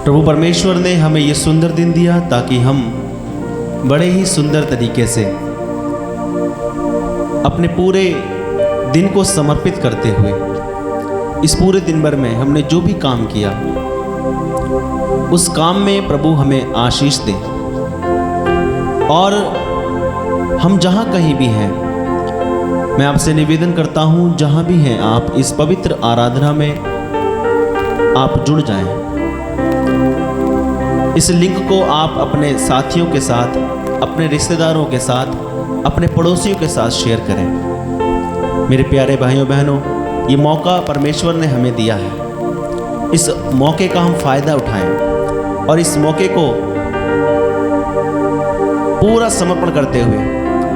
प्रभु परमेश्वर ने हमें ये सुंदर दिन दिया ताकि हम बड़े ही सुंदर तरीके से अपने पूरे दिन को समर्पित करते हुए इस पूरे दिन भर में हमने जो भी काम किया उस काम में प्रभु हमें आशीष दे। और हम जहाँ कहीं भी हैं, मैं आपसे निवेदन करता हूँ जहाँ भी हैं आप इस पवित्र आराधना में आप जुड़ जाएं। इस लिंक को आप अपने साथियों के साथ, अपने रिश्तेदारों के साथ, अपने पड़ोसियों के साथ शेयर करें। मेरे प्यारे भाइयों बहनों, ये मौका परमेश्वर ने हमें दिया है। इस मौके का हम फ़ायदा उठाएं और इस मौके को पूरा समर्पण करते हुए,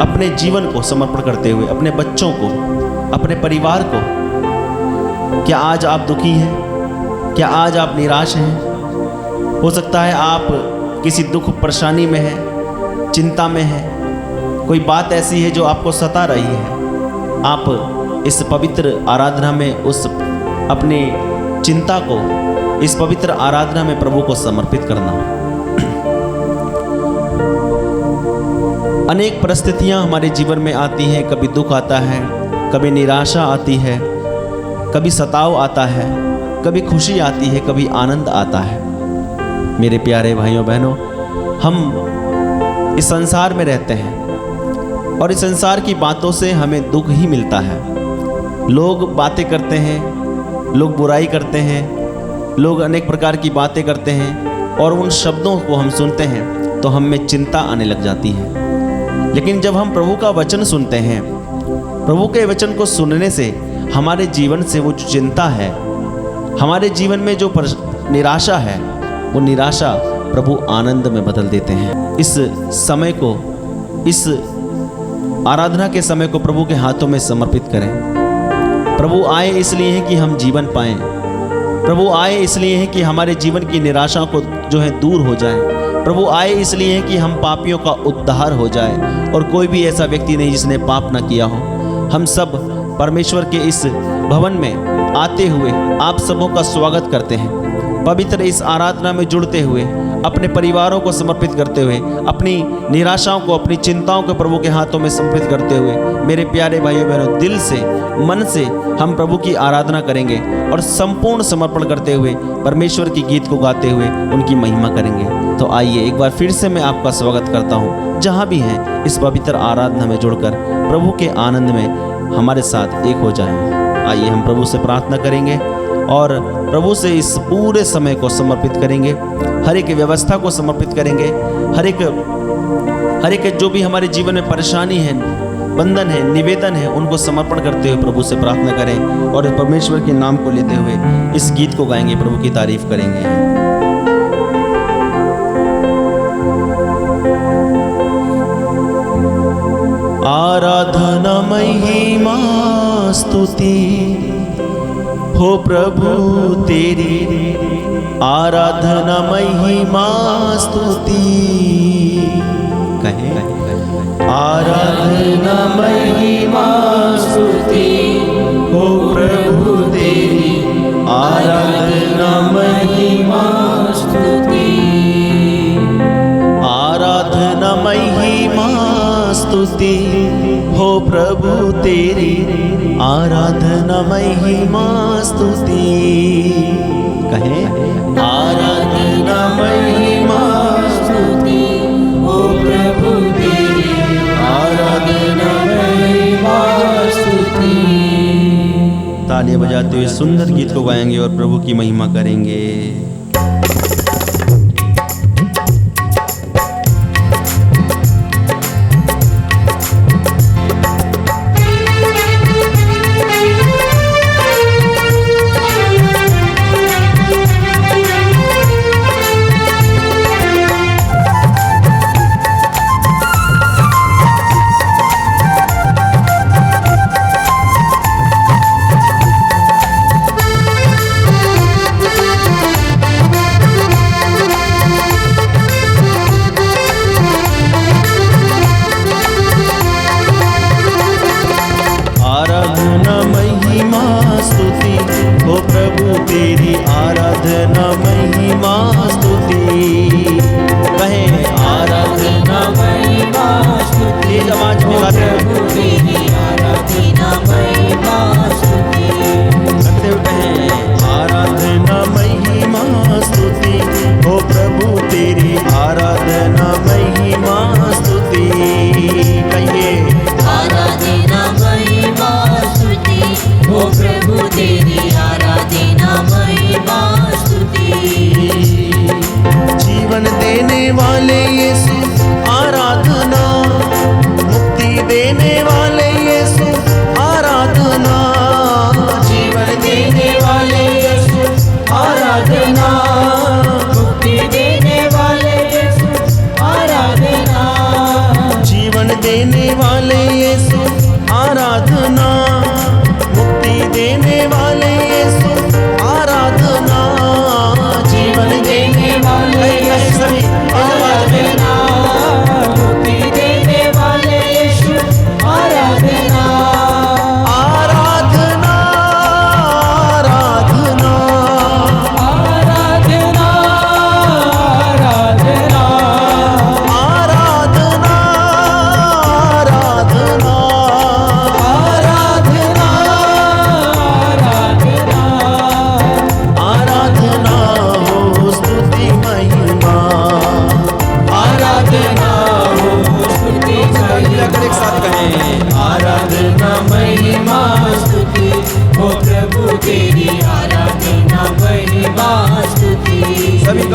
अपने जीवन को समर्पण करते हुए, अपने बच्चों को, अपने परिवार को। क्या आज आप दुखी हैं? क्या आज आप निराश हैं? हो सकता है आप किसी दुख परेशानी में हैं, चिंता में हैं। कोई बात ऐसी है जो आपको सता रही है। आप इस पवित्र आराधना में उस अपनी चिंता को इस पवित्र आराधना में प्रभु को समर्पित करना। अनेक परिस्थितियां हमारे जीवन में आती हैं। कभी दुख आता है, कभी निराशा आती है, कभी सताव आता है, कभी खुशी आती है, कभी आनंद आता है। मेरे प्यारे भाइयों बहनों, हम इस संसार में रहते हैं और इस संसार की बातों से हमें दुख ही मिलता है। लोग बातें करते हैं, लोग बुराई करते हैं, लोग अनेक प्रकार की बातें करते हैं और उन शब्दों को हम सुनते हैं तो हम में चिंता आने लग जाती है। लेकिन जब हम प्रभु का वचन सुनते हैं, प्रभु के वचन को सुनने से हमारे जीवन से वो जो चिंता है, हमारे जीवन में जो निराशा है, वो निराशा प्रभु आनंद में बदल देते हैं। इस समय को, इस आराधना के समय को प्रभु के हाथों में समर्पित करें। प्रभु आए इसलिए है कि हम जीवन पाएं। प्रभु आए इसलिए है कि हमारे जीवन की निराशा को जो है दूर हो जाए। प्रभु आए इसलिए है कि हम पापियों का उद्धार हो जाए। और कोई भी ऐसा व्यक्ति नहीं जिसने पाप ना किया हो। हम सब परमेश्वर के इस भवन में आते हुए आप सबों का स्वागत करते हैं। पवित्र इस आराधना में जुड़ते हुए, अपने परिवारों को समर्पित करते हुए, अपनी निराशाओं को, अपनी चिंताओं को प्रभु के हाथों में समर्पित करते हुए, मेरे प्यारे भाइयों बहनों, दिल से, मन से हम प्रभु की आराधना करेंगे और संपूर्ण समर्पण करते हुए परमेश्वर की गीत को गाते हुए उनकी महिमा करेंगे। तो आइए एक बार फिर से मैं आपका स्वागत करता हूँ। जहाँ भी हैं इस पवित्र आराधना में जुड़कर प्रभु के आनंद में हमारे साथ एक हो जाएं। आइए हम प्रभु से प्रार्थना करेंगे और प्रभु से इस पूरे समय को समर्पित करेंगे। हर एक व्यवस्था को समर्पित करेंगे। हर एक जो भी हमारे जीवन में परेशानी है, बंधन है, निवेदन है, उनको समर्पण करते हुए प्रभु से प्रार्थना करें और परमेश्वर के नाम को लेते हुए इस गीत को गाएंगे, प्रभु की तारीफ करेंगे। आराधना महिमा स्तुति हो प्रभु तेरी, आराधना महिमा स्तुति। कहें आराधना महिमा स्तुति हो प्रभु तेरी, आराधना महिमा स्तुति। आराधना महिमा स्तुति हो प्रभु तेरी, आराधना महिमा स्तुति। कहें आराधना महिमा स्तुति हो प्रभु तेरी, आराधना महिमा स्तुति। तालियां बजाते हुए सुंदर गीत को गाएंगे और प्रभु की महिमा करेंगे।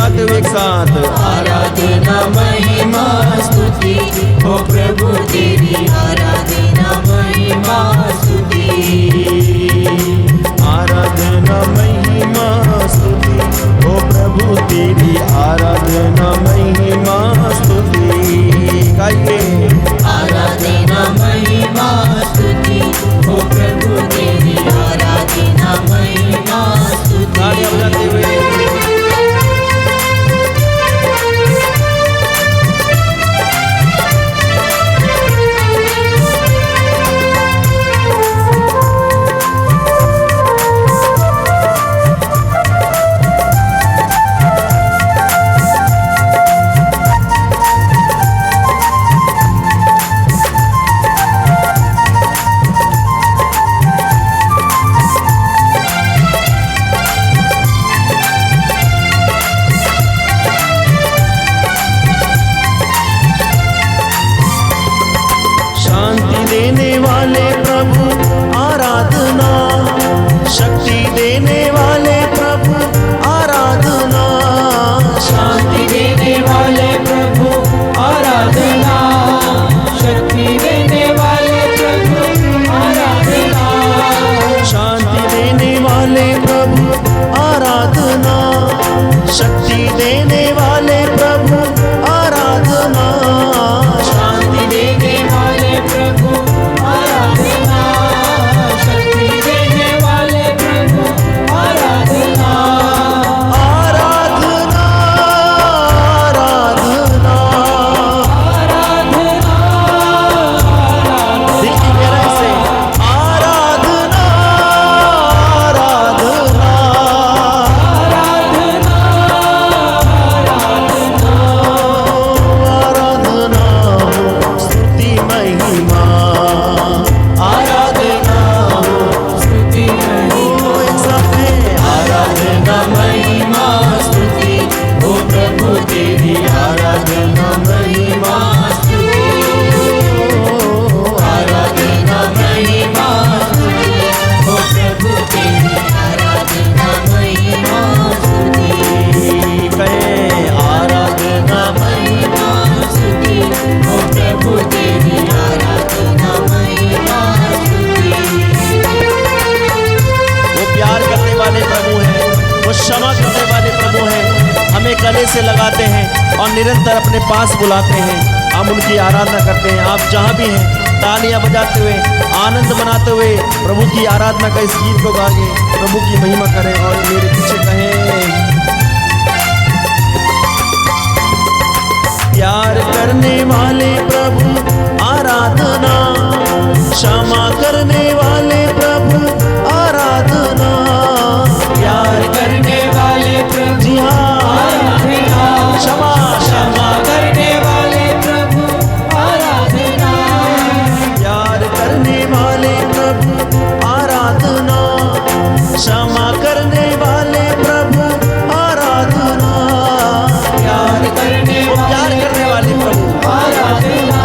लगाते हुए एक साथ। आराधना महिमा स्तुति हो प्रभु तेरी, आराधना महिमा स्तुति। आराधना महिमा स्तुति हो प्रभु तेरी, आराधना महिमा स्तुति। गाइए। आराधना महिमा स्तुति हो प्रभु तेरी, आराधना महिमा स्तुति। तालियां बजाते हुए। देने वाले प्रभु आराधना, शक्ति देने वाले प्रभु आराधना, शांति देने वाले प्रभु आराधना, शक्ति देने वाले प्रभु आराधना। शांति देने वाले प्रभु आराधना, शक्ति देने वाले प्रभु आराधना, शांति देने वाले प्रभु आराधना, शक्ति देने वाले प्रभु आराधना। आराधना आराधना आराधना दिल की गहराई से आराधना आराधना आराधना स्तुति महिमा, आराधना स्तुति महिमा। एक साथ है। आराधना महिमा स्तुति हो प्रभु तेरी, आराधना महिमा स्तुति। आराधना महिमा स्तुति हो प्रभु तेरी, आराधना महिमा स्तुति। कहे आराधना महिमा स्तुति हो प्रभु तेरी, आराधना महिमा स्तुति। वो प्यार करने वाले प्रभु हैं, वो क्षमा करने वाले प्रभु हैं। हमें गले से लगाते हैं और निरंतर अपने पास बुलाते हैं। हम उनकी आराधना करते हैं। आप जहाँ भी हैं तालियां बजाते हुए, आनंद मनाते हुए प्रभु की आराधना का इस गीत को गाइए, प्रभु की महिमा करें और मेरे पीछे कहें। प्यार करने वाले प्रभु आराधना, क्षमा करने वाले प्रभु आराधना, प्यार करने वाले प्रभु जी हाँ आराधना, क्षमा क्षमा करने वाले प्रभु आराधना। प्यार करने वाले प्रभु आराधना, क्षमा करने वाले प्रभु आराधना, प्यार करने वो प्यार करने वाले प्रभु आराधना,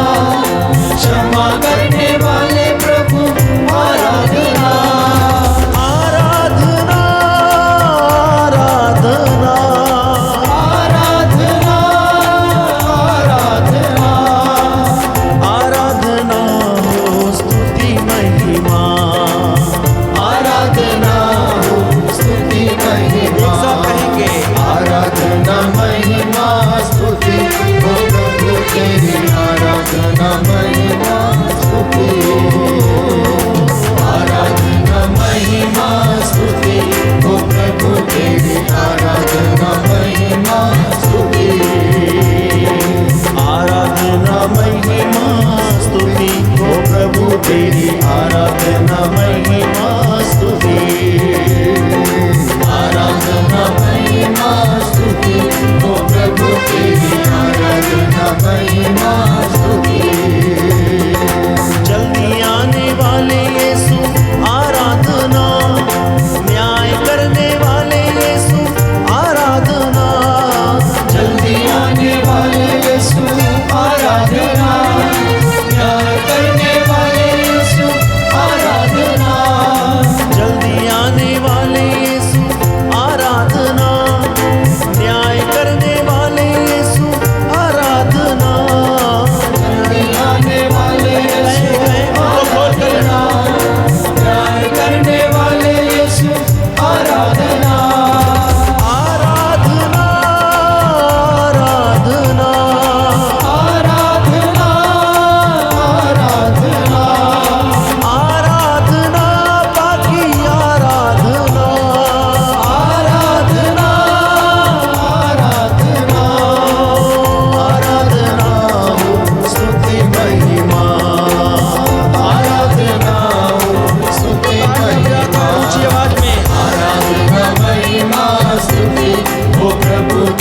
क्षमा करने वाले प्रभु आराधना। आराधना आराधना आराधना आराधना आराधना हो स्तुति महिमा, आराधना हो स्तुति एक महिमा। साथ कहेंगे। आराधना महिमा स्तुति हो प्रभु तेरी, आराधना महिमा स्तुति। आराधना महिमा स्तुति हो प्रभु तेरी, आराधना महिमा स्तुति। आराधना महिमा स्तुति हो प्रभु तेरी, आराधना महिमा स्तुति। आराधना महिमा स्तुति हो प्रभु तेरी, आराधना महिमा स्तुति। जल्दी आने वाले यीशु आराधना, न्याय करने वाले यीशु आराधना, जल्दी आने वाले यीशु आराधना, न्याय करने वाले यीशु आराधना। जल्दी आने वाले यीशु आराधना, न्याय करने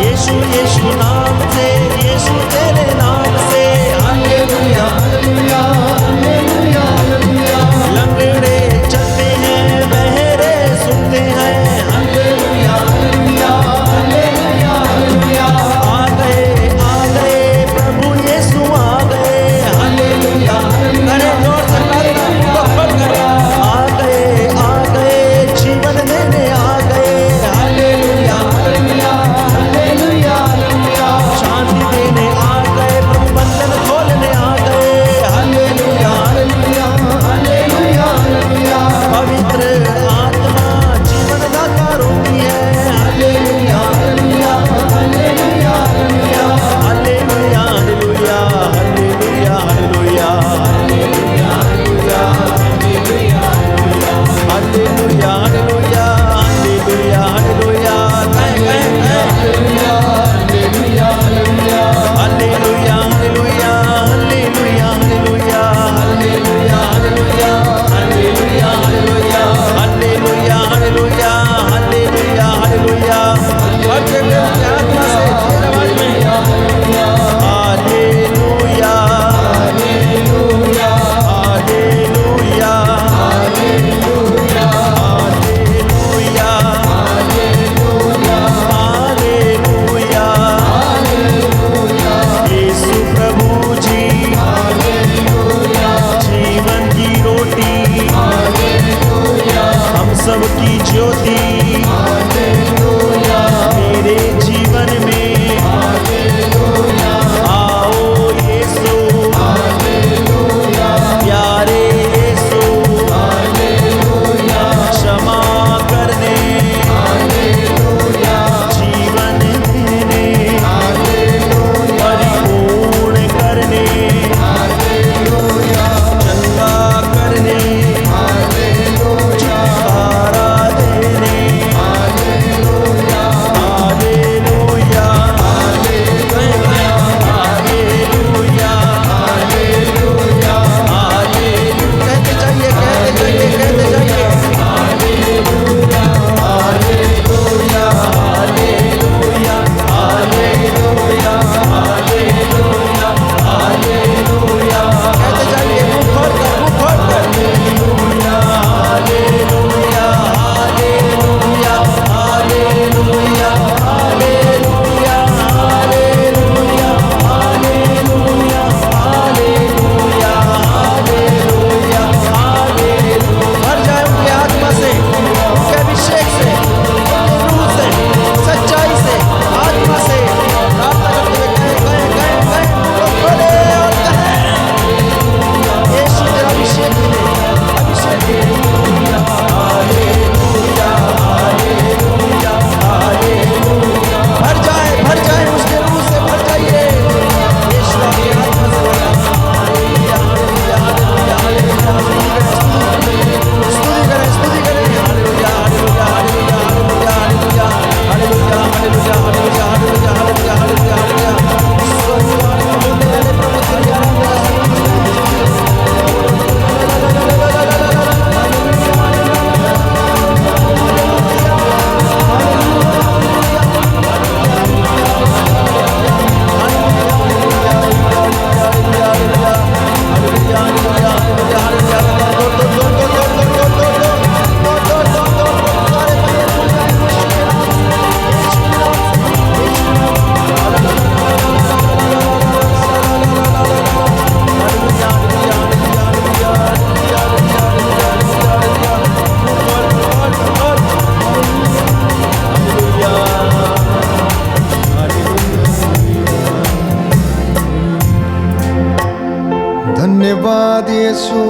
यीशु यीशु नाम से, यीशु तेरे नाम से, हालेलुया। लंगड़े चलते हैं, बहरे सुनते हैं, हालेलुया। आ गए प्रभु यीशु आ गए, हालेलुया। अरे जोर से तो खोल कर, आ गए जीवन देने आ गए, हालेलुया। शांति देने आ गए, प्रभु बंधन खोलने आ गए, हालेलुया। पवित्र आत्मा जीवन दाता रोगी है, हालेलुया। हालेलुया हालेलुया हालेलुया हालेलुया हालेलुया हालेलुया हालेलुया हालेलुया हालेलुया हालेलुया। सबकी ज्योति मेरे जीवन में, आओ यीशु, प्यारे यीशु, क्षमा करने, जीवन देने, परिपूर्ण करने, चंगा करने, धन्यवाद यीशु,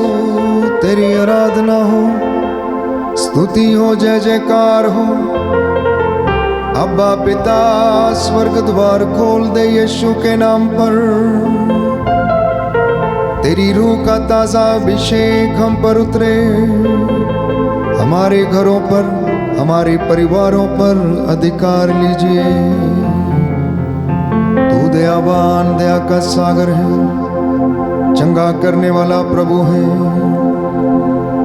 तेरी आराधना हो, स्तुति हो, जय जयकार हो। अब्बा पिता स्वर्ग द्वार खोल दे यीशु के नाम पर। तेरी रूह का ताजा अभिषेक हम पर उतरे, हमारे घरों पर, हमारे परिवारों पर अधिकार लीजिए। तू दयावान, दया का सागर है, चंगा करने वाला प्रभु है।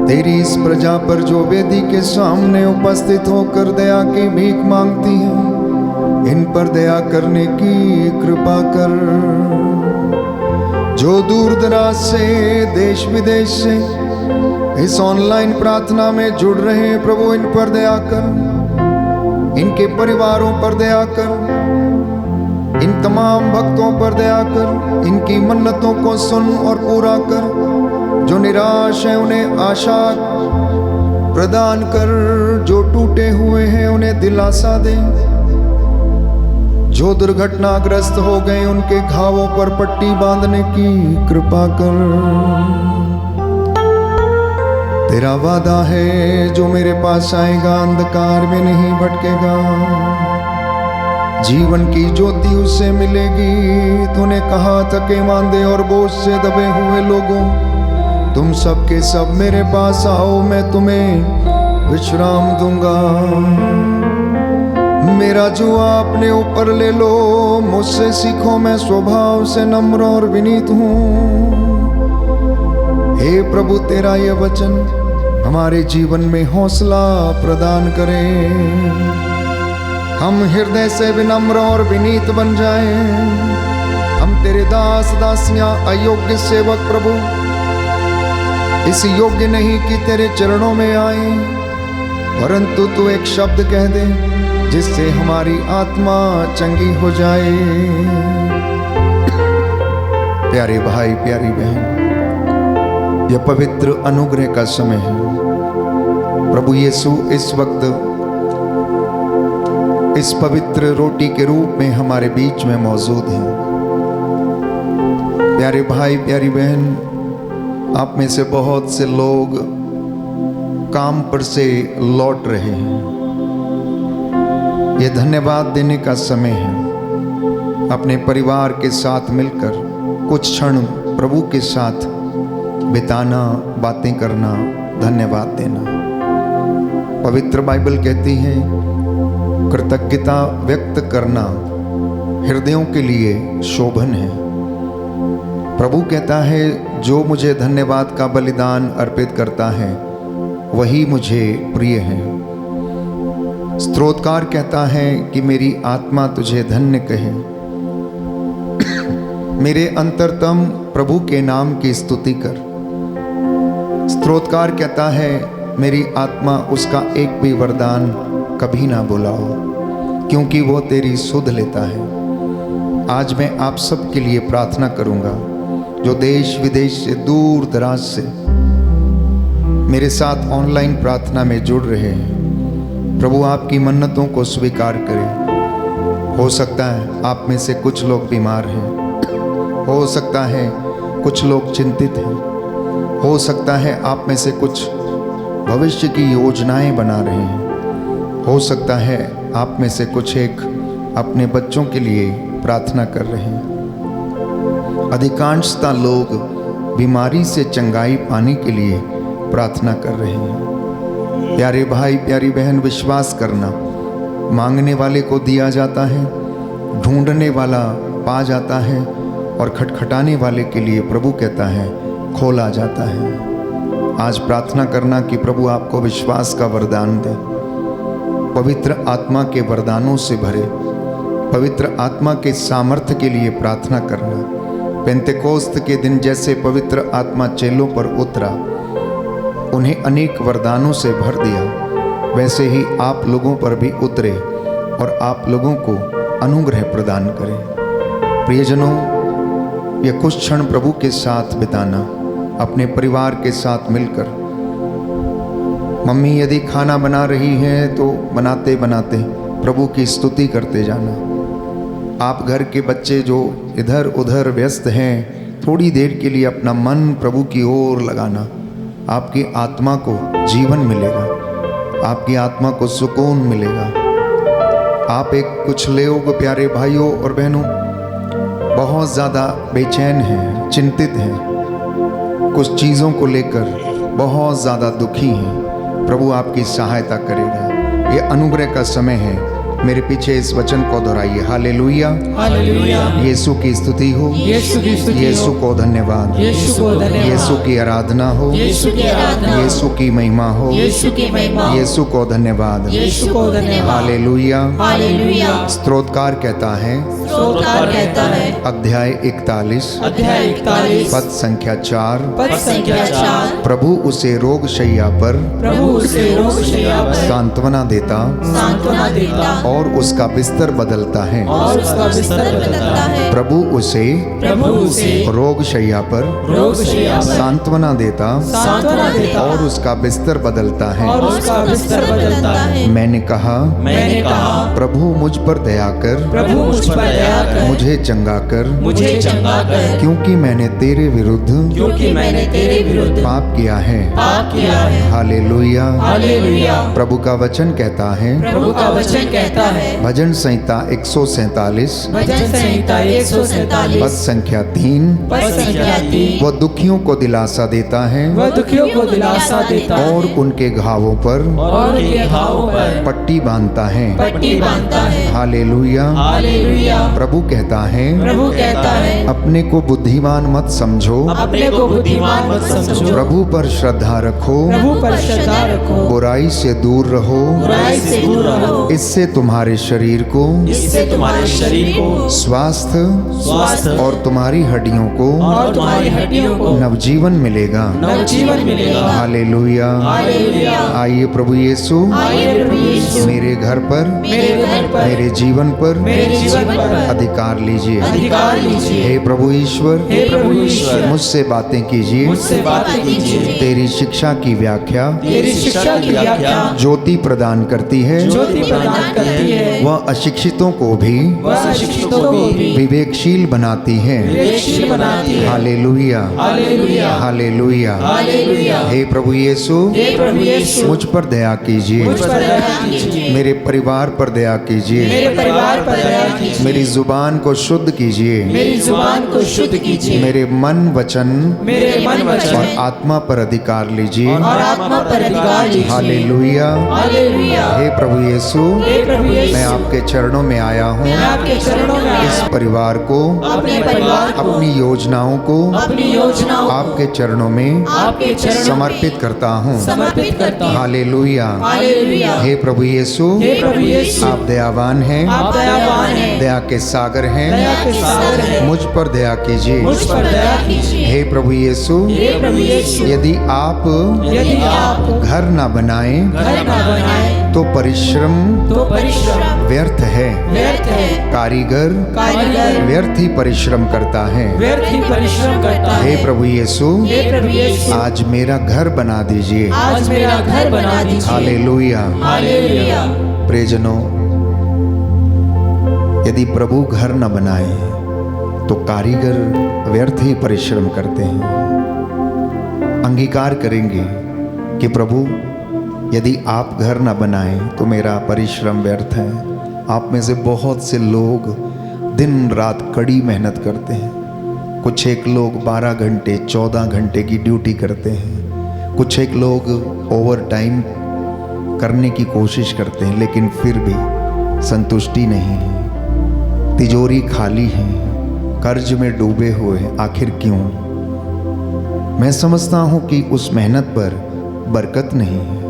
तेरी इस प्रजा पर जो वेदी के सामने उपस्थित होकर दया की भीख मांगती है, इन पर दया करने की कृपा कर। जो दूर दराज से, देश विदेश से इस ऑनलाइन प्रार्थना में जुड़ रहे हैं, प्रभु इन पर दया कर, इनके परिवारों पर दया कर, इन तमाम भक्तों पर दया कर, इनकी मन्नतों को सुन और पूरा कर। जो निराश हैं उन्हें आशा प्रदान कर, जो टूटे हुए हैं उन्हें दिलासा दे, जो दुर्घटनाग्रस्त हो गए उनके घावों पर पट्टी बांधने की कृपा कर। तेरा वादा है जो मेरे पास आएगा अंधकार में नहीं भटकेगा, जीवन की ज्योति उससे मिलेगी। तूने कहा थके मांदे और बोझ से दबे हुए लोगों, तुम सब के सब मेरे पास आओ, मैं तुम्हें विश्राम दूंगा। मेरा जुआ अपने ऊपर ले लो, मुझसे सीखो, मैं स्वभाव से नम्र और विनीत हूँ। हे प्रभु, तेरा यह वचन हमारे जीवन में हौसला प्रदान करे, हम हृदय से विनम्र और विनीत बन जाएं। हम तेरे दास दासियां अयोग्य सेवक प्रभु इस योग्य नहीं कि तेरे चरणों में आए, परंतु तू एक शब्द कह दे जिससे हमारी आत्मा चंगी हो जाए। प्यारे भाई, प्यारी बहन, यह पवित्र अनुग्रह का समय है। प्रभु यीशु इस वक्त इस पवित्र रोटी के रूप में हमारे बीच में मौजूद हैं। प्यारे भाई, प्यारी बहन, आप में से बहुत से लोग काम पर से लौट रहे हैं। यह धन्यवाद देने का समय है। अपने परिवार के साथ मिलकर कुछ क्षण प्रभु के साथ बिताना, बातें करना, धन्यवाद देना। पवित्र बाइबल कहती है कृतज्ञता व्यक्त करना हृदयों के लिए शोभन है। प्रभु कहता है जो मुझे धन्यवाद का बलिदान अर्पित करता है वही मुझे प्रिय है। स्तोत्रकार कहता है कि मेरी आत्मा तुझे धन्य कहे। मेरे अंतरतम प्रभु के नाम की स्तुति कर। स्तोत्रकार कहता है मेरी आत्मा उसका एक भी वरदान कभी ना बुलाओ, क्योंकि वो तेरी सुध लेता है। आज मैं आप सब के लिए प्रार्थना करूंगा जो देश विदेश से, दूर दराज से मेरे साथ ऑनलाइन प्रार्थना में जुड़ रहे हैं। प्रभु आपकी मन्नतों को स्वीकार करे। हो सकता है आप में से कुछ लोग बीमार हैं, हो सकता है कुछ लोग चिंतित हैं, हो सकता है आप में से कुछ भविष्य की योजनाएं बना रहे हैं, हो सकता है आप में से कुछ एक अपने बच्चों के लिए प्रार्थना कर रहे हैं। अधिकांशतः लोग बीमारी से चंगाई पाने के लिए प्रार्थना कर रहे हैं। प्यारे भाई, प्यारी बहन, विश्वास करना, मांगने वाले को दिया जाता है, ढूंढने वाला पा जाता है और खटखटाने वाले के लिए प्रभु कहता है खोला जाता है। आज प्रार्थना करना कि प्रभु आपको विश्वास का वरदान दे, पवित्र आत्मा के वरदानों से भरे, पवित्र आत्मा के सामर्थ्य के लिए प्रार्थना करना। पेंतेकोस्त के दिन जैसे पवित्र आत्मा चेलों पर उतरा, उन्हें अनेक वरदानों से भर दिया, वैसे ही आप लोगों पर भी उतरे और आप लोगों को अनुग्रह प्रदान करें। प्रियजनों, ये कुछ क्षण प्रभु के साथ बिताना, अपने परिवार के साथ मिलकर। मम्मी यदि खाना बना रही हैं तो बनाते बनाते प्रभु की स्तुति करते जाना। आप घर के बच्चे जो इधर उधर व्यस्त हैं, थोड़ी देर के लिए अपना मन प्रभु की ओर लगाना। आपकी आत्मा को जीवन मिलेगा, आपकी आत्मा को सुकून मिलेगा। आप एक कुछ लोग प्यारे भाइयों और बहनों बहुत ज़्यादा बेचैन हैं, चिंतित हैं, कुछ चीज़ों को लेकर बहुत ज़्यादा दुखी हैं। प्रभु आपकी सहायता करेगा। ये अनुग्रह का समय है। मेरे पीछे इस वचन को दोहराइए। हालेलुया, हालेलुया। यीशु की स्तुति हो, यीशु की स्तुति हो, यीशु को धन्यवाद, यीशु को धन्यवाद, यीशु की आराधना हो, यीशु की आराधना, यीशु की महिमा हो, यीशु की महिमा, यीशु को धन्यवाद। यीशु को धन्यवाद। हालेलुया। हालेलुया। स्तोत्रकार कहता है, स्तोत्रकार कहता है, अध्याय 41 अध्याय 41 पद संख्या 4, पद संख्या 4, प्रभु उसे रोग शैया पर प्रभु उसे रोग शैया पर सांत्वना देता सांत्वना देता और उसका बिस्तर बदलता है। और उसका बिस्तर बदलता है। प्रभु उसे प्रभु उसे रोग शैया पर रोग शैया पर सांत्वना देता सांत्वना देता और उसका बिस्तर बदलता और है। उसका बिस्तर बदलता है। मैंने कहा, मैंने कहा, प्रभु मुझ पर दया कर, प्रभु मुझ पर दया कर, मुझे चंगा कर, मुझे चंगा कर, क्योंकि मैंने तेरे विरुद्ध क्योंकि मैंने तेरे विरुद्ध पाप किया है। पाप किया है। हालेलुया। हालेलुया। प्रभु का वचन कहता है, प्रभु का वचन कहता है, भजन संहिता 147 भजन संहिता 147 पद संख्या 3, पद संख्या 3, वह दुखियों को दिलासा देता है वह दुखियों को दिलासा देता है और उनके घावों पर और उनके घावों पर पट्टी बांधता है। पट्टी बांधता है। हालेलुया। हालेलुया। प्रभु कहता है, प्रभु कहता है, अपने को बुद्धिमान मत समझो, अपने को बुद्धिमान मत समझो, प्रभु पर श्रद्धा रखो, प्रभु पर श्रद्धा रखो, बुराई से दूर रहो, बुराई से दूर रहो, इससे तुम्हारे शरीर को इससे तुम्हारे शरीर को स्वास्थ्य स्वास्थ्य और तुम्हारी हड्डियों को और तुम्हारी हड्डियों को नवजीवन मिलेगा। नवजीवन मिलेगा। हालेलुया। हालेलुया। आइए प्रभु यीशु आइए प्रभु यीशु मेरे घर पर, मेरे घर पर, मेरे जीवन पर मेरे जीवन पर अधिकार लीजिए। अधिकार लीजिए। हे प्रभु ईश्वर, हे प्रभु ईश्वर, मुझसे बातें कीजिए। मुझसे बातें कीजिए। तेरी शिक्षा की व्याख्या तेरी शिक्षा की व्याख्या ज्योति प्रदान करती है, ज्योति प्रदान करती है। वह अशिक्षितों को भी वह अशिक्षितों को भी विवेकशील बनाती है। विवेकशील बनाती है। हालेलुया। हालेलुया। हालेलुया। हालेलुया। हे प्रभु यीशु, हे प्रभु यीशु, मुझ पर दया कीजिए, मुझ पर दया कीजिए। मेरे परिवार पर दया कीजिए, मेरे परिवार पर दया कीजिए। मेरी जुबान को शुद्ध कीजिए, मेरी जुबान को शुद्ध कीजिए। मेरे मन वचन मेरे मन वचन और आत्मा पर अधिकार लीजिए। और आत्मा पर अधिकार लीजिए। हालेलुया। हालेलुया। हे प्रभु यीशु, हे प्रभु यीशु, मैं आपके चरणों में आया हूँ। मैं आपके चरणों में इस आया परिवार को, अपने परिवार को, अपनी योजनाओं को अपनी योजनाओं को आपके चरणों में आपके चरणों में समर्पित करता हूँ। समर्पित करता हूँ। हालेलुया। हालेलुया। हे प्रभु यीशु, हे प्रभु यीशु, आप दयावान हैं, आप दयावान हैं, दया के सागर हैं। दया के सागर हैं। मुझ पर दया कीजिए। मुझ पर दया कीजिए। हे प्रभु यीशु, हे प्रभु यीशु, यदि आप यदि आप घर न बनाएं घर न बनाए तो परिश्रम तो परिश्रम व्यर्थ है। व्यर्थ है। कारीगर कारीगर व्यर्थ ही परिश्रम करता है। व्यर्थ ही परिश्रम करता हे है। प्रभु यीशु, हे प्रभु यीशु, आज मेरा घर बना दीजिए। आज मेरा घर बना दीजिए। हालेलुया। हालेलुया। प्रियजनों, यदि प्रभु घर न बनाए तो कारीगर व्यर्थ ही परिश्रम करते हैं। अंगीकार करेंगे कि प्रभु, यदि आप घर न बनाएं तो मेरा परिश्रम व्यर्थ है। आप में से बहुत से लोग दिन रात कड़ी मेहनत करते हैं। कुछ एक लोग 12 घंटे 14 घंटे की ड्यूटी करते हैं। कुछ एक लोग ओवर टाइम करने की कोशिश करते हैं, लेकिन फिर भी संतुष्टि नहीं है। तिजोरी खाली है, कर्ज में डूबे हुए हैं। आखिर क्यों? मैं समझता हूं कि उस मेहनत पर बरकत नहीं है,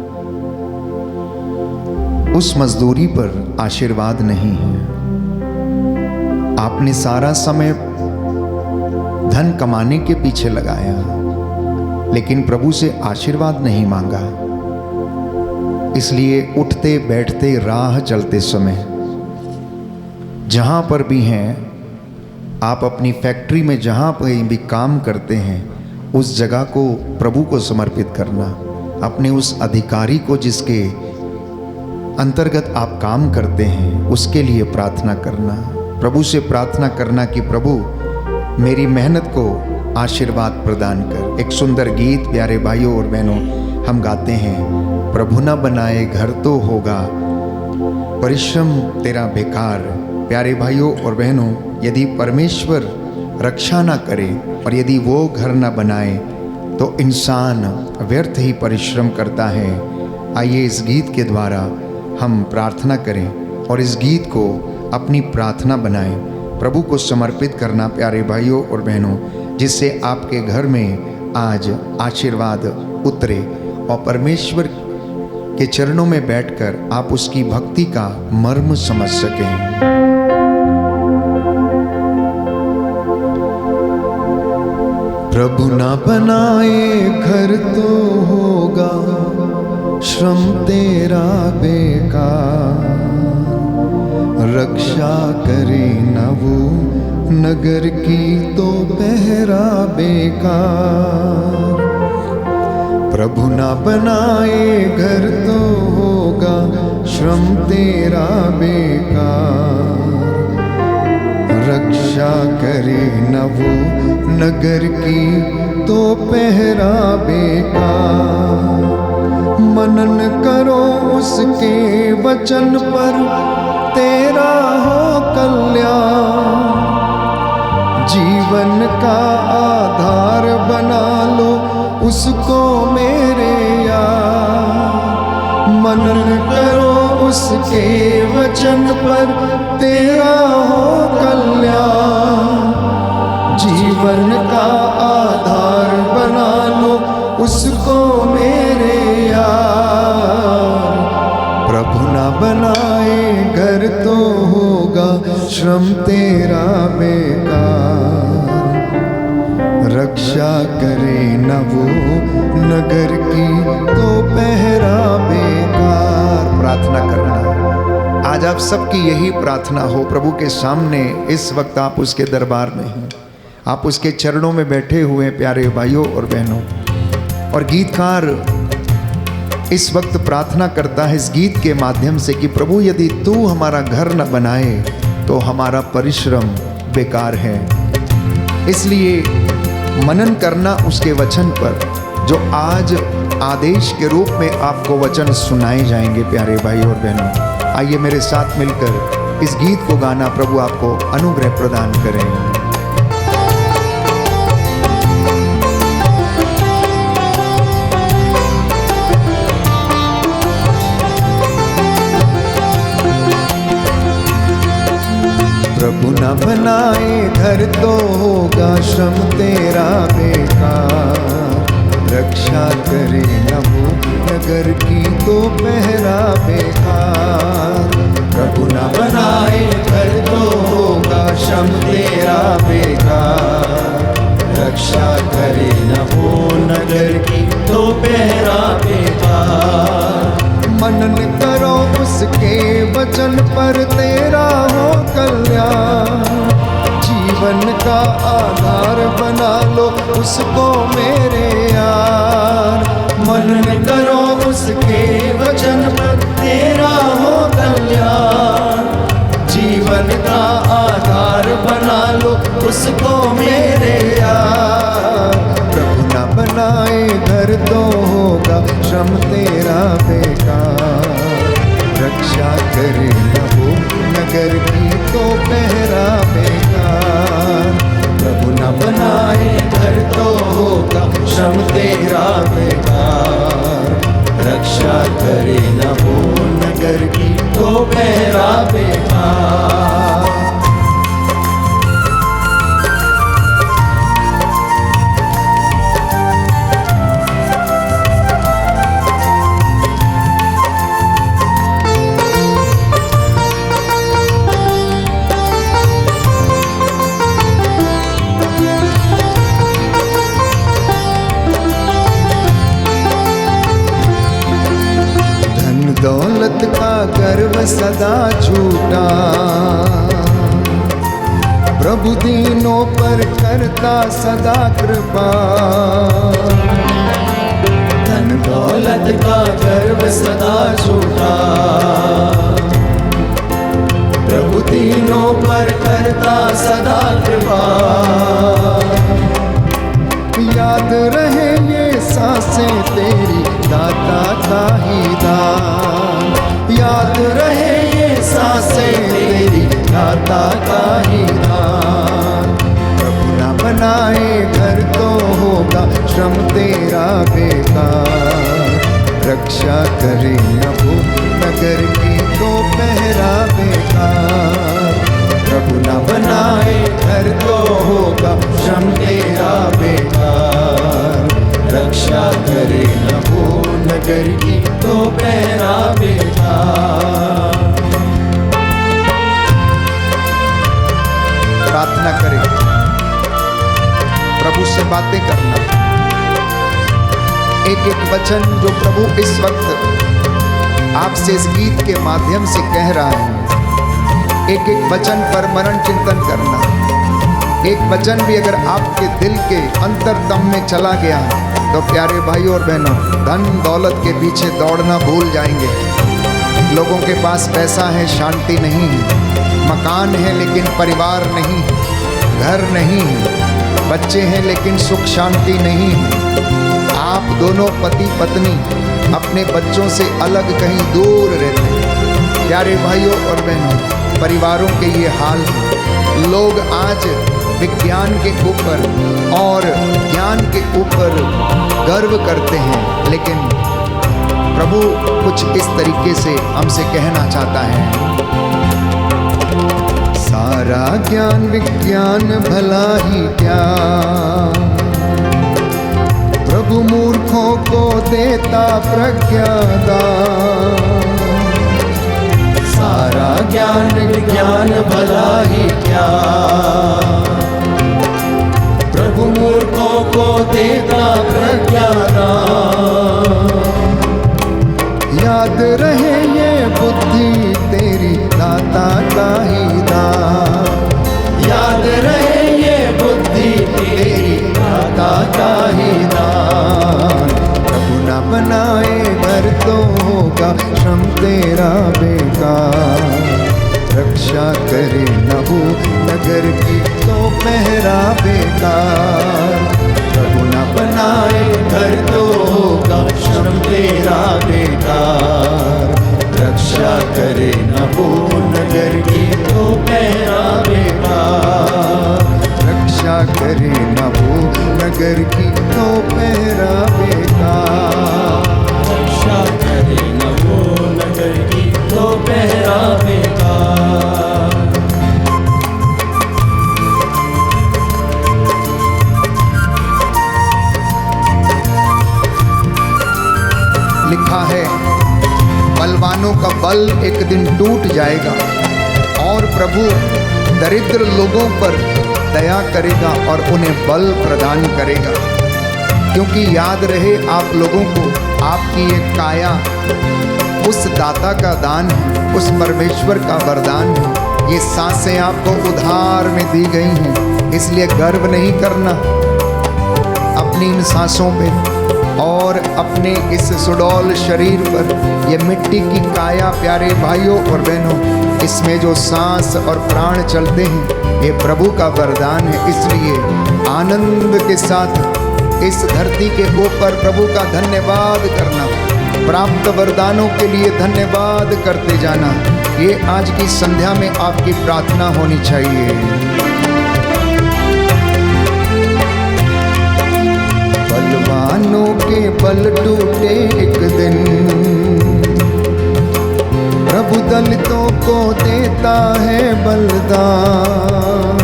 उस मजदूरी पर आशीर्वाद नहीं है। आपने सारा समय धन कमाने के पीछे लगाया, लेकिन प्रभु से आशीर्वाद नहीं मांगा। इसलिए उठते बैठते राह चलते समय जहां पर भी हैं, आप अपनी फैक्ट्री में जहां पर भी काम करते हैं, उस जगह को प्रभु को समर्पित करना। अपने उस अधिकारी को जिसके अंतर्गत आप काम करते हैं, उसके लिए प्रार्थना करना। प्रभु से प्रार्थना करना कि प्रभु, मेरी मेहनत को आशीर्वाद प्रदान कर। एक सुंदर गीत प्यारे भाइयों और बहनों हम गाते हैं, प्रभु न बनाए घर तो होगा परिश्रम तेरा बेकार। प्यारे भाइयों और बहनों, यदि परमेश्वर रक्षा ना करे और यदि वो घर ना बनाए तो इंसान व्यर्थ ही परिश्रम करता है। आइए इस गीत के द्वारा हम प्रार्थना करें और इस गीत को अपनी प्रार्थना बनाएं, प्रभु को समर्पित करना प्यारे भाइयों और बहनों, जिससे आपके घर में आज आशीर्वाद उतरे और परमेश्वर के चरणों में बैठकर आप उसकी भक्ति का मर्म समझ सकें। प्रभु ना बनाए घर तो होगा श्रम तेरा बेकार, रक्षा करे न वो नगर की तो पहरा बेकार। प्रभु ना बनाए घर तो होगा श्रम तेरा बेकार, रक्षा करे न वो नगर की तो पहरा बेकार। मनन करो उसके वचन पर तेरा हो कल्याण, जीवन का आधार बना लो उसको मेरे यार। मनन करो उसके वचन पर तेरा हो कल्याण, जीवन का आधार बना लो उसको मेरे यार। प्रभु ना बनाए घर तो होगा श्रम तेरा बेकार, रक्षा करे न वो नगर की तो पहरा बेकार। प्रार्थना करना, आज आप सबकी यही प्रार्थना हो। प्रभु के सामने इस वक्त आप उसके दरबार में हैं, आप उसके चरणों में बैठे हुए प्यारे भाइयों और बहनों। और गीतकार इस वक्त प्रार्थना करता है इस गीत के माध्यम से कि प्रभु यदि तू हमारा घर न बनाए तो हमारा परिश्रम बेकार है। इसलिए मनन करना उसके वचन पर, जो आज आदेश के रूप में आपको वचन सुनाए जाएंगे प्यारे भाई और बहनों। आइए मेरे साथ मिलकर इस गीत को गाना, प्रभु आपको अनुग्रह प्रदान करें। प्रभु न बनाए घर तो होगा श्रम तेरा बेकार, रक्षा करे न वो नगर की तो पहरा बेकार। प्रभु न बनाए घर तो होगा श्रम तेरा बेकार, रक्षा करे न वो नगर की तो पहरा बेकार। मनन करो उसके वचन पर तेरा हो कल्याण, जीवन का आधार बना लो उसको मेरे यार। मनन करो उसके वचन पर तेरा हो कल्याण, जीवन का आधार बना लो उसको मेरे यार। प्रभु ना बनाए घर तो होगा श्रम तेरा बेकार, रक्षा करे न वो नगर की तो पहरा बेकार। प्रभु न बनाए घर तो होगा श्रम तेरा बेकार, रक्षा करे न वो नगर की तो पहरा बेकार। दौलत का गर्व सदा झूठा, प्रभु दीनों पर करता सदा कृपा। धन दौलत का गर्व सदा झूठा, प्रभु दीनों पर करता सदा कृपा। याद रहे ये सांसें तेरी दाता का ही दान, याद रहे ये सांसें तेरी दाता का ही दान। प्रभु ना बनाए घर तो होगा श्रम तेरा बेकार, रक्षा करे न वो नगर की तो पहरा बेकार। नगर की तो पहरा बेकार। प्रार्थना करें, प्रभु से बातें करना। एक एक वचन जो प्रभु इस वक्त आपसे इस गीत के माध्यम से कह रहा है, एक एक वचन पर मनन चिंतन करना। एक वचन भी अगर आपके दिल के अंतरतम में चला गया तो प्यारे भाइयों और बहनों, धन दौलत के पीछे दौड़ना भूल जाएंगे। लोगों के पास पैसा है, शांति नहीं है, मकान है लेकिन परिवार नहीं है, घर नहीं है, बच्चे हैं लेकिन सुख शांति नहीं है। आप दोनों पति पत्नी अपने बच्चों से अलग कहीं दूर रहते हैं। प्यारे भाइयों और बहनों, परिवारों के ये हाल है। लोग आज विज्ञान के ऊपर और ज्ञान के ऊपर गर्व करते हैं, लेकिन प्रभु कुछ इस तरीके से हमसे कहना चाहता है, सारा ज्ञान विज्ञान भला ही क्या, प्रभु मूर्खों को देता प्रज्ञादान। सारा ज्ञान विज्ञान भला ही क्या, प्रभु मूर्खों को देता प्रज्ञादान। याद रहे ये बुद्धि तेरी दाता का ही दान। याद रहे ये बुद्धि तेरी दाता का ही दान। प्रभु न बनाए घर तो होगा श्रम तेरा बेकार। रक्षा करे न हो नगर की तो पहरा बेकार। प्रभु न बनाए घर तो होगा श्रम तेरा बेकार। रक्षा करे न हो नगर की तो पहरा बेकार। रक्षा करे न हो नगर की तो पहरा बेकार। रक्षा करे न हो नगर की तो पहरा बेकार। लिखा है, बलवानों का बल एक दिन टूट जाएगा और प्रभु दरिद्र लोगों पर दया करेगा और उन्हें बल प्रदान करेगा। क्योंकि याद रहे आप लोगों को, आपकी ये काया उस दाता का दान है, उस परमेश्वर का वरदान है। ये सांसें आपको उधार में दी गई हैं, इसलिए गर्व नहीं करना अपनी इन सांसों पे और अपने इस सुडौल शरीर पर। ये मिट्टी की काया प्यारे भाइयों और बहनों, इसमें जो सांस और प्राण चलते हैं ये प्रभु का वरदान है। इसलिए आनंद के साथ इस धरती के ऊपर प्रभु का धन्यवाद करना, प्राप्त वरदानों के लिए धन्यवाद करते जाना, ये आज की संध्या में आपकी प्रार्थना होनी चाहिए। बलवानों के बल टूटे एक दिन, प्रभु दलितों को देता है बलिदान।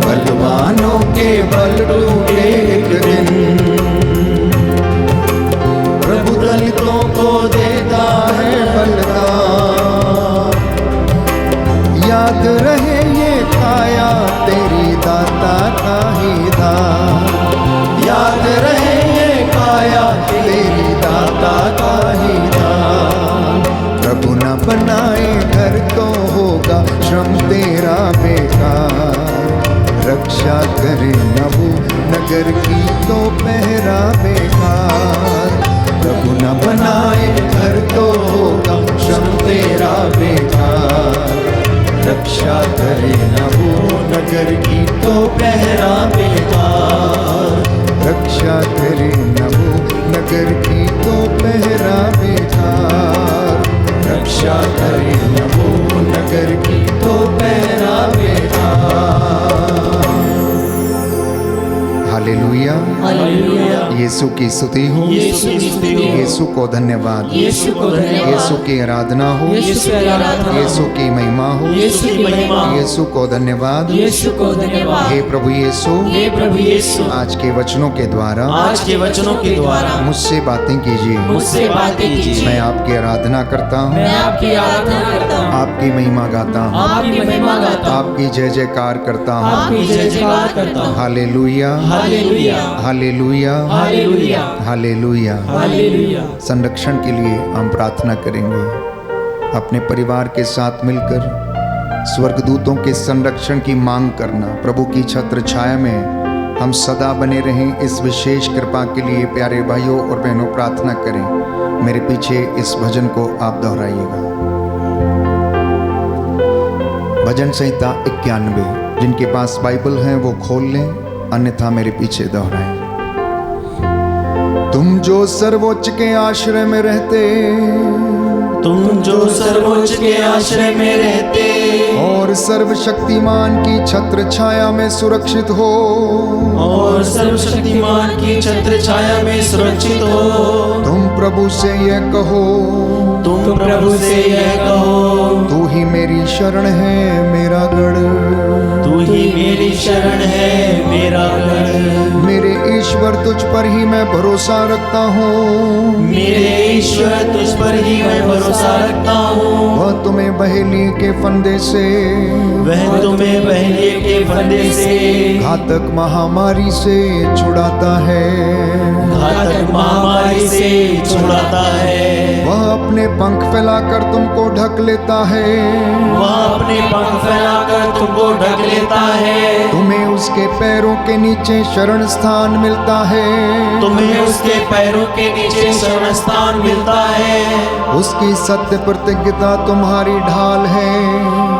बलवानों के बल टूटे एक दिन, प्रभु दलितों को देता है बलिदान। याद रहे ये काया तेरी दाता का ही दान। याद रहे ये काया तेरी दाता का ही दान। प्रभु न बनाए घर तो होगा श्रम तेरा बेकार। रक्षा करे न हो नगर की तो पहरा बेकार। प्रभु न बनाए घर तो होगा श्रम तेरा बेकार। रक्षा करे न हो नगर की तो पहरा बेकार। रक्षा करे न हो नगर की तो पहरा बेकार। रक्षा करे न हो नगर की तो पहरा बेकार। हालेलुया। हालेलुया। यीशु की स्तुति हो, यीशु की स्तुति हो, यीशु को धन्यवाद, यीशु को धन्यवाद, यीशु की आराधना हो, यीशु की आराधना, यीशु की महिमा हो, यीशु की महिमा, यीशु को धन्यवाद। यीशु को धन्यवाद। हे प्रभु यीशु, हे प्रभु यीशु, आज के वचनों के द्वारा आज के वचनों के द्वारा मुझसे बातें कीजिए। मुझसे बातें कीजिए। मैं आपकी आराधना करता हूँ, मैं आपकी आराधना करता हूँ, आपकी महिमा गाता हूँ, आपकी महिमा गाता हूँ, आपकी जय जयकार करता हूँ। आपकी जय जयकार करता हूँ। हालेलुया, हालेलुया, हालेलुया, हालेलुया, हालेलुया। हालेलुया। संरक्षण के लिए हम प्रार्थना करेंगे। अपने परिवार के साथ मिलकर स्वर्गदूतों के संरक्षण की मांग करना। प्रभु की छत्र छाया में हम सदा बने रहें, इस विशेष कृपा के लिए प्यारे भाइयों और बहनों प्रार्थना करें। मेरे पीछे इस भजन को आप दोहराइएगा। भजन संहिता 91। जिनके पास बाइबल है वो खोल लें, अन्यथा मेरे पीछे दोहराएं। तुम जो सर्वोच्च के आश्रय में रहते, तुम जो सर्वोच्च के आश्रय में रहते और सर्वशक्तिमान की छत्र छाया में सुरक्षित हो, और सर्वशक्तिमान की छत्र छाया में सुरक्षित हो, तुम प्रभु से यह कहो, तुम प्रभु से यह कहो, तू ही मेरी शरण है मेरा गढ़, तू ही मेरी शरण है मेरा गढ़। मेरे ईश्वर तुझ पर ही मैं भरोसा रखता हूँ, मेरे ईश्वर तुझ पर ही मैं भरोसा रखता हूँ। वह तुम्हें बहेली के फंदे से, वह तुम्हें बहलिए के फंदे से, घातक महामारी से छुड़ाता है, घातक महामारी से छुड़ाता है। वह अपने पंख फैलाकर तुमको ढक लेता है, वह अपने पंख फैलाकर तुमको ढक लेता है। तुम्हें उसके पैरों के नीचे शरण स्थान मिलता है, तुम्हें उसके पैरों के नीचे शरण स्थान मिलता है। उसकी सत्य प्रतिज्ञता तुम्हारी ढाल है,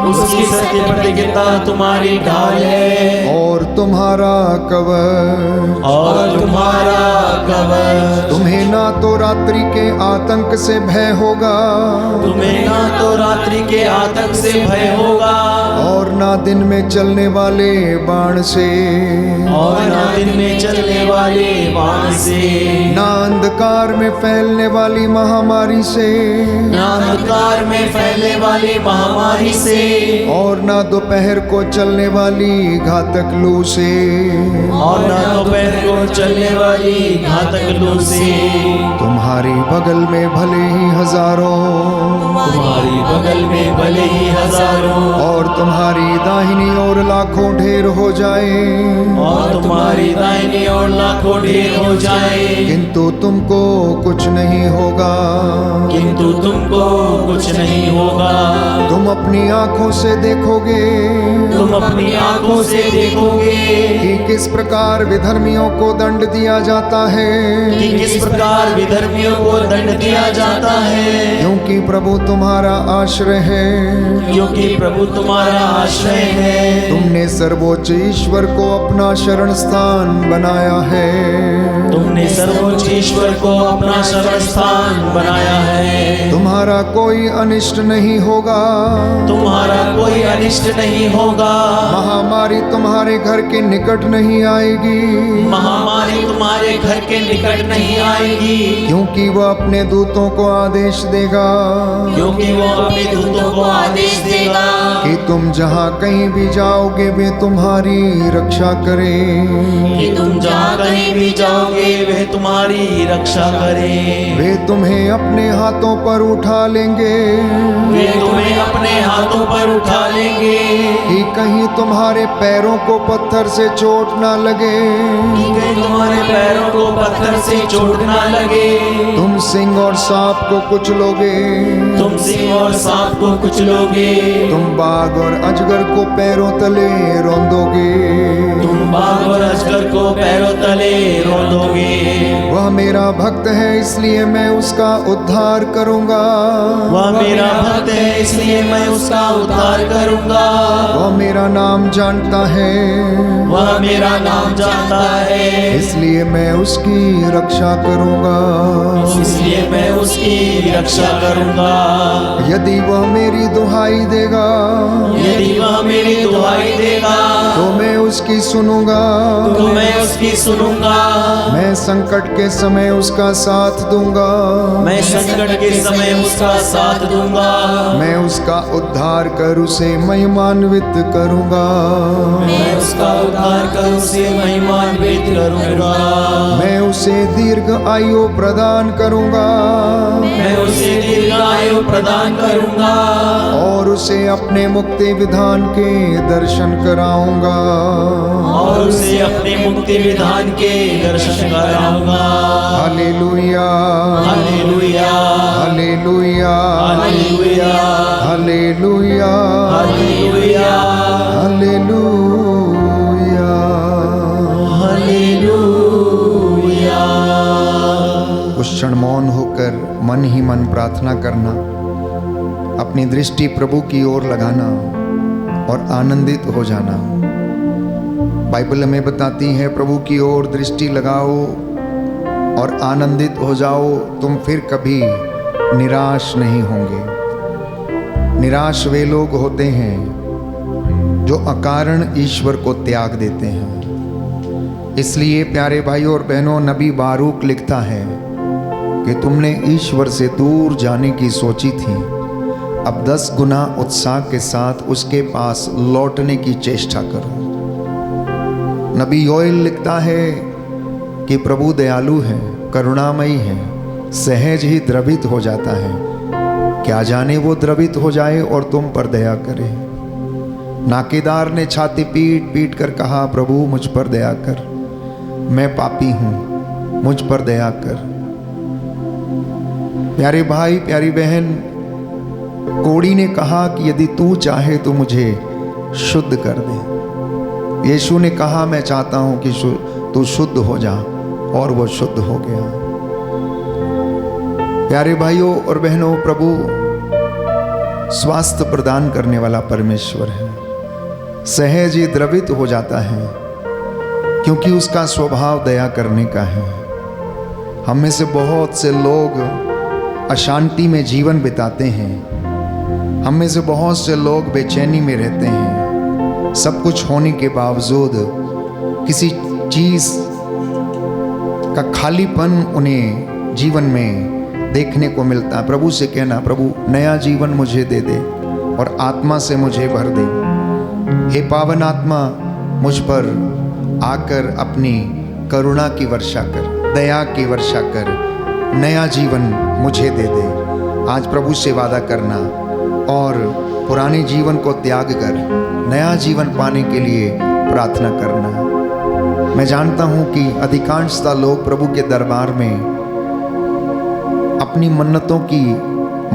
उसकी सत्य प्रतिज्ञता तुम्हारी ढाल है, और तुम्हारा कवच, और तुम्हारा कवच। तुम्हें ना तो रात्रि के आतंक से भय होगा, तुम्हें ना तो रात्रि के आतंक से भय होगा, और ना दिन में चलने वाले बाण से, और ना दिन में चलने वाले बाण से, ना अंधकार में फैलने वाली महामारी से, ना अंधकार में फैलने वाली महामारी से, और ना दोपहर को चलने वाली घातक लू से, और ना दोपहर को चलने वाली घातक लू से। तुम्हारी बगल में भले ही हजारों, तुम्हारी बगल में भले ही हजारों, और तुम्हारी दाहिनी ओर लाखों ढेर हो जाए, और तुम्हारी दाहिनी ओर लाखों ढेर हो जाए, किंतु तुमको कुछ नहीं होगा, किंतु तुमको कुछ नहीं होगा। तुम अपनी आंखों से देखोगे तुम अपनी आंखों से देखोगे कि किस प्रकार विधर्मियों को दंड दिया जाता है, कि किस प्रकार विधर्मियों को दंड दिया जाता है। क्योंकि प्रभु तुम्हारा आश्रय है, क्योंकि प्रभु तुम्हारा आश्रय है। तुमने सर्वोच्च ईश्वर को अपना शरण स्थान बनाया है, तुमने सर्वोच्च ईश्वर को अपना शरण स्थान बनाया है। तुम्हारा कोई अनिष्ट नहीं होगा, तुम्हारा कोई अनिष्ट नहीं होगा, महामारी तुम्हारे घर के निकट नहीं आएगी, महामारी तुम्हारे घर के निकट नहीं आएगी, क्योंकि वह अपने दूतों को आदेश देगा, क्योंकि वो अपने दूतों को आदेश देगा कि तुम जहाँ कहीं भी जाओगे वे तुम्हारी रक्षा करें, कि तुम जहाँ कहीं भी जाओगे वे तुम्हारी रक्षा करें। वे तुम्हें अपने हाथों पर उठा लेंगे, वे तुम्हें अपने हाथों पर उठा लेंगे, कि कहीं तुम्हारे पैरों को पत्थर से चोट ना लगे, कि कहीं तुम्हारे पैरों को पत्थर से चोट ना लगे। तुम सिंह और सांप को कुचलोगे, तुम सिंह और सांप को कुचलोगे, तुम बाघ और अजगर को पैरों तले रौंदोगे, तुम बाघ और अजगर को पैरों तले रौंदोगे। वह मेरा भक्त है इसलिए मैं उसका उद्धार करूंगा, वह मेरा भक्त है इसलिए मैं उसका उद्धार करूंगा। वह मेरा नाम जानता है, वह मेरा नाम जानता है, इसलिए मैं उसकी रक्षा करूंगा, इसलिए मैं उसकी रक्षा करूंगा। यदि वह मेरी दुहाई देगा, यदि वह मेरी दुहाई देगा तो मैं उसकी सुनूंगा, तो मैं उसकी सुनूंगा। मैं संकट के समय उसका साथ दूंगा, मैं संकट के समय उसका साथ दूंगा। मैं उसका उद्धार कर उसे महिमान्वित करूंगा, मैं उसका उद्धार कर उसे महिमान्वित करूंगा। मैं उसे दीर्घ आयु प्रदान करूंगा, मैं उसे दीर्घायु प्रदान करूंगा। और उसे अपने मुक्ति विधान के दर्शन कराऊंगा, और उसे अपने मुक्ति विधान के दर्शन कराऊंगा। हालेलुया, हालेलुया, हालेलुया, हालेलुया, हालेलुया, हालेलुया, हालेलुया। हालेलुया। कुछ क्षण मौन होकर मन ही मन प्रार्थना करना, अपनी दृष्टि प्रभु की ओर लगाना और आनंदित हो जाना। बाइबल हमें बताती है प्रभु की ओर दृष्टि लगाओ और आनंदित हो जाओ, तुम फिर कभी निराश नहीं होंगे। निराश वे लोग होते हैं जो अकारण ईश्वर को त्याग देते हैं। इसलिए प्यारे भाइयों और बहनों, नबी बारूक लिखता है कि तुमने ईश्वर से दूर जाने की सोची थी, अब 10 गुना उत्साह के साथ उसके पास लौटने की चेष्टा करो। नबी योएल लिखता है कि प्रभु दयालु है, करुणामयी है, सहज ही द्रवित हो जाता है। क्या जाने वो द्रवित हो जाए और तुम पर दया करे। नाकेदार ने छाती पीट पीट कर कहा, प्रभु मुझ पर दया कर, मैं पापी हूं, मुझ पर दया कर। प्यारे भाई प्यारी बहन, कोड़ी ने कहा कि यदि तू चाहे तो मुझे शुद्ध कर दे। यीशु ने कहा, मैं चाहता हूं कि तू शुद्ध हो जा, और वो शुद्ध हो गया। प्यारे भाइयों और बहनों, प्रभु स्वास्थ्य प्रदान करने वाला परमेश्वर है। सहज ही द्रवित हो जाता है क्योंकि उसका स्वभाव दया करने का है। हम में से बहुत से लोग अशांति में जीवन बिताते हैं। हम में से बहुत से लोग बेचैनी में रहते हैं। सब कुछ होने के बावजूद किसी चीज़ का खालीपन उन्हें जीवन में देखने को मिलता है। प्रभु से कहना, प्रभु नया जीवन मुझे दे दे और आत्मा से मुझे भर दे। हे पावन आत्मा, मुझ पर आकर अपनी करुणा की वर्षा कर, दया की वर्षा कर, नया जीवन मुझे दे दे। आज प्रभु से वादा करना और पुराने जीवन को त्याग कर नया जीवन पाने के लिए प्रार्थना करना। मैं जानता हूं कि अधिकांशतः लोग प्रभु के दरबार में अपनी मन्नतों की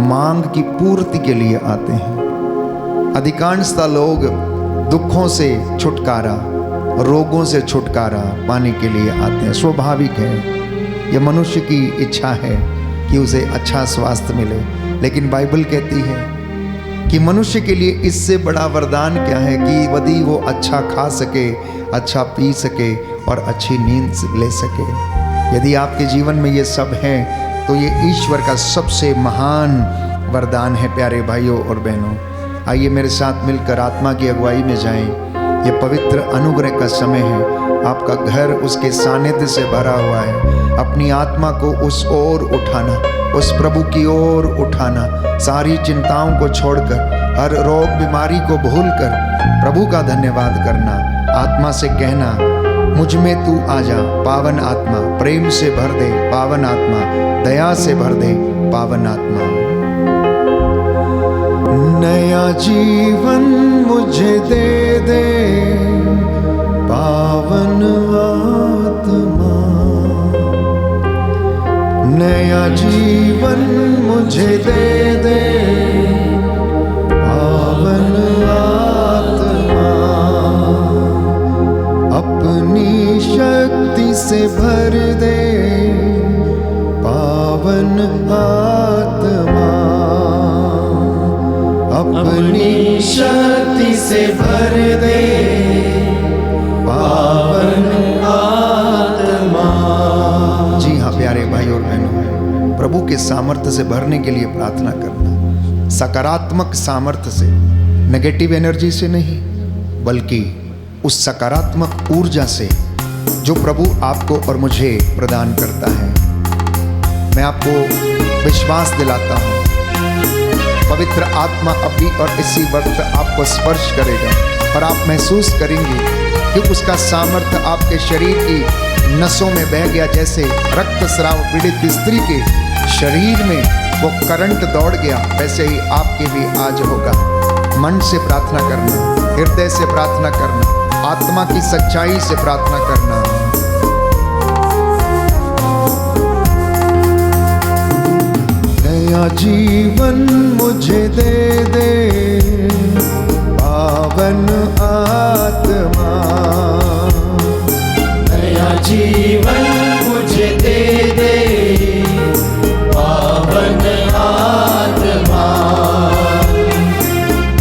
मांग की पूर्ति के लिए आते हैं। अधिकांशतः लोग दुखों से छुटकारा, रोगों से छुटकारा पाने के लिए आते हैं। स्वाभाविक है, यह मनुष्य की इच्छा है कि उसे अच्छा स्वास्थ्य मिले। लेकिन बाइबल कहती है कि मनुष्य के लिए इससे बड़ा वरदान क्या है कि यदि वो अच्छा खा सके, अच्छा पी सके और अच्छी नींद ले सके। यदि आपके जीवन में ये सब है तो ये ईश्वर का सबसे महान वरदान है। प्यारे भाइयों और बहनों, आइए मेरे साथ मिलकर आत्मा की अगुवाई में जाएं। ये पवित्र अनुग्रह का समय है। आपका घर उसके सानिध्य से भरा हुआ है। अपनी आत्मा को उस ओर उठाना, उस प्रभु की ओर उठाना, सारी चिंताओं को छोड़कर, हर रोग बीमारी को भूलकर प्रभु का धन्यवाद करना। आत्मा से कहना, मुझ में तू आजा पावन आत्मा, प्रेम से भर दे पावन आत्मा, दया से भर दे पावन आत्मा। नया जीवन मुझे दे दे पावन आत्मा, नया जीवन मुझे दे दे पावन आत्मा। अपनी शक्ति से भर दे पावन आत्मा, अपनी शक्ति से भर दे पावन आत्मा। जी हाँ प्यारे भाई और बहनों, प्रभु के सामर्थ्य से भरने के लिए प्रार्थना करना। सकारात्मक सामर्थ्य से, नेगेटिव एनर्जी से नहीं, बल्कि उस सकारात्मक ऊर्जा से जो प्रभु आपको और मुझे प्रदान करता है। मैं आपको विश्वास दिलाता हूँ, पवित्र आत्मा अभी और इसी वक्त आपको स्पर्श करेगा और आप महसूस करेंगे कि उसका सामर्थ्य आपके शरीर की नसों में बह गया। जैसे रक्तस्राव पीड़ित स्त्री के शरीर में वो करंट दौड़ गया, वैसे ही आपके भी आज होगा। मन से प्रार्थना करना, हृदय से प्रार्थना करना, आत्मा की सच्चाई से प्रार्थना करना। नया जीवन मुझे दे दे पावन आत्मा, नया जीवन मुझे दे दे पावन आत्मा,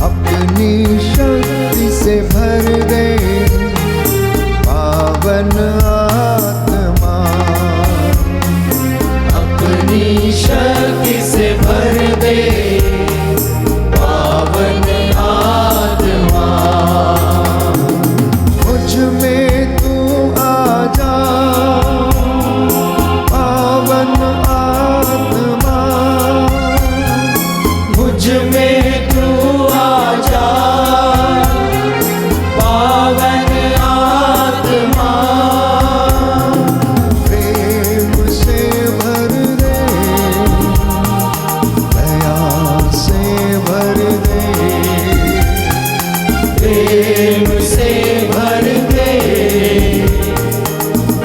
अपनी शक्ति से भर दे पावन आत्मा, अपनी शक्ति से भर दे पावन आत्मा, मुझ में तू आ जा पावन आत्मा, मुझ में तू आ जा पावन आत्मा, प्रेम से भर दे, दया से भर दे, प्रेम से भर दे,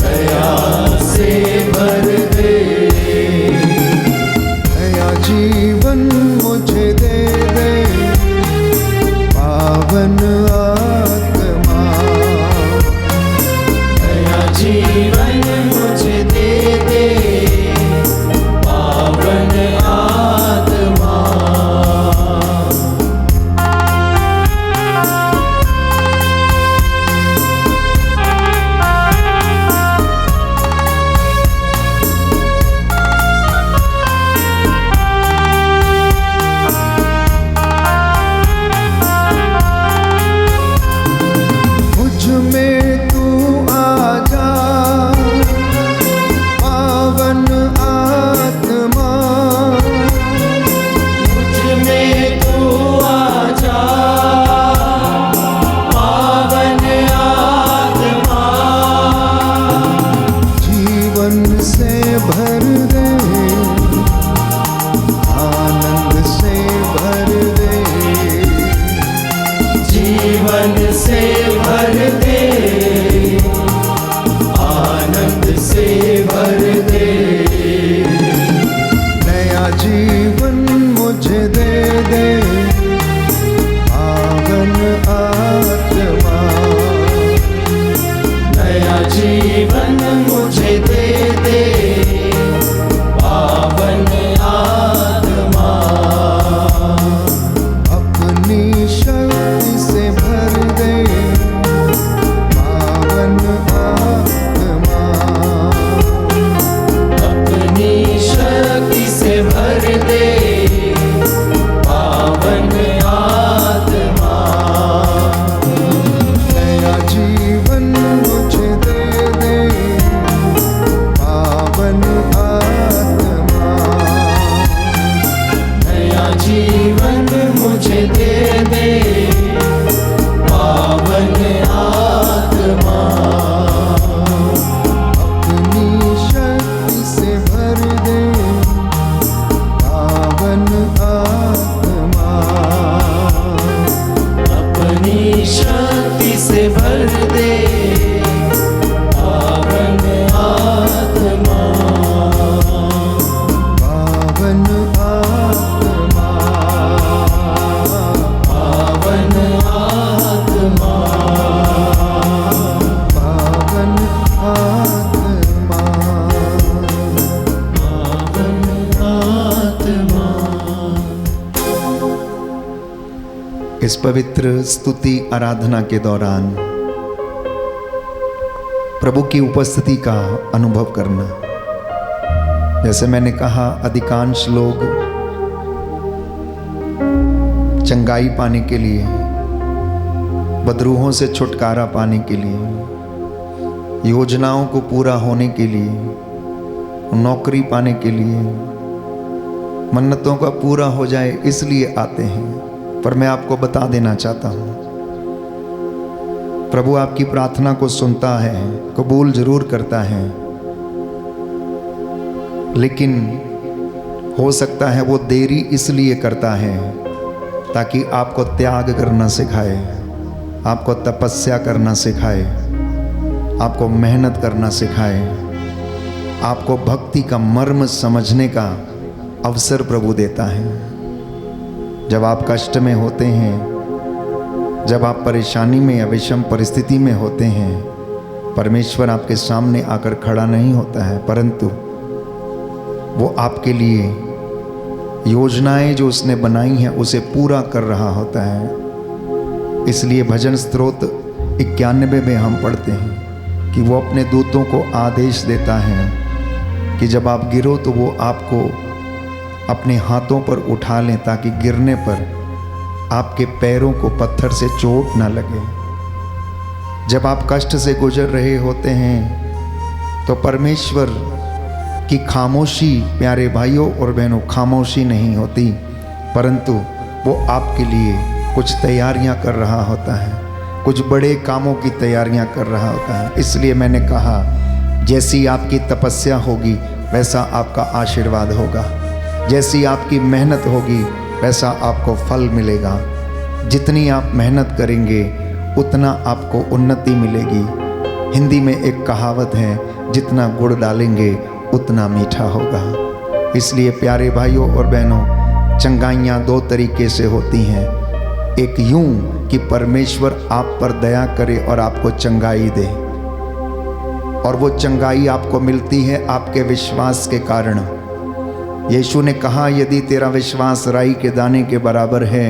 दया से भर दे, नया जीवन मुझे दे दे पावन आत्मा, नया जीवन मुझे दे दे पावन आत्मा, मुझ में तू आ जा पावन आत्मा, मुझ में तू आ जा पावन आत्मा, जीवन से भर दे, आनंद से भर दे, जीवन से भर दे, आनंद से भर दे, नया जीवन मुझे दे दे पावन आत्मा, नया जीवन मुझे दे दे पावन आत्मा, अपनी शक्ति से भर दे पावन आत्मा, अपनी शक्ति से भर दे पावन आत्मा, नया जीवन मुझे दे दे पावन आत्मा, नया जीवन मुझे दे दे पावन आत्मा, अपनी शक्ति से भर दे पावन आत्मा, अपनी शक्ति से भर दे पावन आत्मा, पावन आत्मा, पावन आत्मा, पावन आत्मा। पावन आत्मा। इस पवित्र स्तुति आराधना के दौरान प्रभु की उपस्थिति का अनुभव करना। जैसे मैंने कहा, अधिकांश लोग चंगाई पाने के लिए बदरूहों से छुटकारा पाने के लिए, योजनाओं को पूरा होने के लिए, नौकरी पाने के लिए, मन्नतों का पूरा हो जाए इसलिए आते हैं। पर मैं आपको बता देना चाहता हूँ, प्रभु आपकी प्रार्थना को सुनता है, कबूल जरूर करता है, लेकिन हो सकता है वो देरी इसलिए करता है ताकि आपको त्याग करना सिखाए, आपको तपस्या करना सिखाए, आपको मेहनत करना सिखाए, आपको भक्ति का मर्म समझने का अवसर प्रभु देता है। जब आप कष्ट में होते हैं, जब आप परेशानी में या विषम परिस्थिति में होते हैं, परमेश्वर आपके सामने आकर खड़ा नहीं होता है, परंतु वो आपके लिए योजनाएं जो उसने बनाई हैं उसे पूरा कर रहा होता है। इसलिए भजन स्तोत्र 91 में हम पढ़ते हैं कि वो अपने दूतों को आदेश देता है कि जब आप गिरो तो वो आपको अपने हाथों पर उठा लें, ताकि गिरने पर आपके पैरों को पत्थर से चोट ना लगे। जब आप कष्ट से गुजर रहे होते हैं तो परमेश्वर की खामोशी, प्यारे भाइयों और बहनों, खामोशी नहीं होती, परंतु वो आपके लिए कुछ तैयारियां कर रहा होता है, कुछ बड़े कामों की तैयारियां कर रहा होता है। इसलिए मैंने कहा, जैसी आपकी तपस्या होगी वैसा आपका आशीर्वाद होगा, जैसी आपकी मेहनत होगी वैसा आपको फल मिलेगा। जितनी आप मेहनत करेंगे उतना आपको उन्नति मिलेगी। हिंदी में एक कहावत है, जितना गुड़ डालेंगे उतना मीठा होगा। इसलिए प्यारे भाइयों और बहनों, चंगाइयाँ दो तरीके से होती हैं। एक यूं कि परमेश्वर आप पर दया करे और आपको चंगाई दे, और वो चंगाई आपको मिलती है आपके विश्वास के कारण। यीशु ने कहा, यदि तेरा विश्वास राई के दाने के बराबर है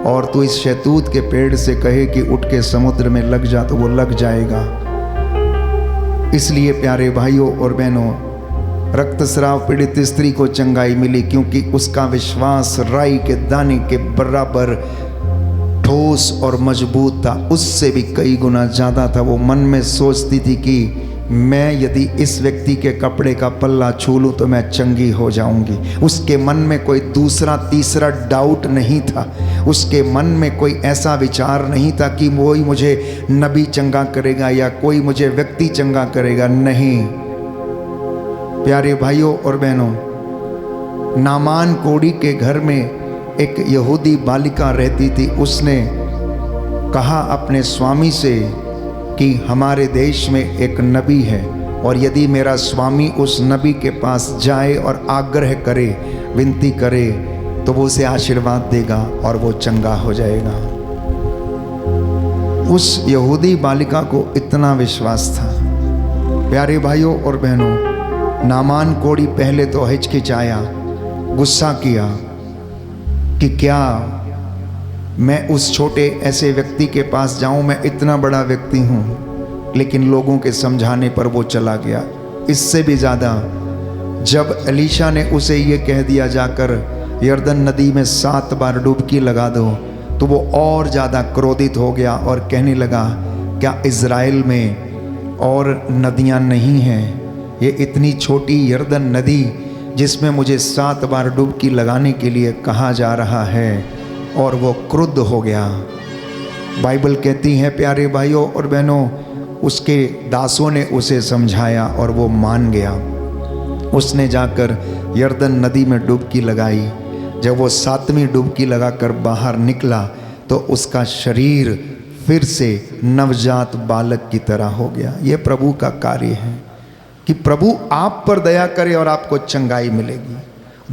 और तू इस शहतूत के पेड़ से कहे कि उठ के समुद्र में लग जा, तो वो लग जाएगा। इसलिए प्यारे भाइयों और बहनों, रक्तस्राव पीड़ित स्त्री को चंगाई मिली क्योंकि उसका विश्वास राई के दाने के बराबर ठोस और मजबूत था, उससे भी कई गुना ज़्यादा था। वो मन में सोचती थी कि मैं यदि इस व्यक्ति के कपड़े का पल्ला छू लूँ तो मैं चंगी हो जाऊंगी। उसके मन में कोई दूसरा तीसरा डाउट नहीं था, उसके मन में कोई ऐसा विचार नहीं था कि कोई मुझे नबी चंगा करेगा या कोई मुझे व्यक्ति चंगा करेगा। नहीं प्यारे भाइयों और बहनों, नामान कोड़ी के घर में एक यहूदी बालिका रहती थी। उसने कहा अपने स्वामी से कि हमारे देश में एक नबी है, और यदि मेरा स्वामी उस नबी के पास जाए और आग्रह करे, विनती करे, तो वो उसे आशीर्वाद देगा और वो चंगा हो जाएगा। उस यहूदी बालिका को इतना विश्वास था। प्यारे भाइयों और बहनों, नामान कोड़ी पहले तो हिचकिचाया, गुस्सा किया कि क्या मैं उस छोटे ऐसे व्यक्ति के पास जाऊं, मैं इतना बड़ा व्यक्ति हूं। लेकिन लोगों के समझाने पर वो चला गया। इससे भी ज़्यादा जब एलीशा ने उसे ये कह दिया, जाकर यरदन नदी में 7 बार डुबकी लगा दो, तो वो और ज़्यादा क्रोधित हो गया और कहने लगा, क्या इज़राइल में और नदियां नहीं हैं? ये इतनी छोटी यरदन नदी जिसमें मुझे 7 बार डुबकी लगाने के लिए कहा जा रहा है, और वो क्रुद्ध हो गया। बाइबल कहती है प्यारे भाइयों और बहनों, उसके दासों ने उसे समझाया और वो मान गया। उसने जाकर यरदन नदी में डुबकी लगाई। जब वो 7वीं डुबकी लगाकर बाहर निकला तो उसका शरीर फिर से नवजात बालक की तरह हो गया। ये प्रभु का कार्य है कि प्रभु आप पर दया करे और आपको चंगाई मिलेगी।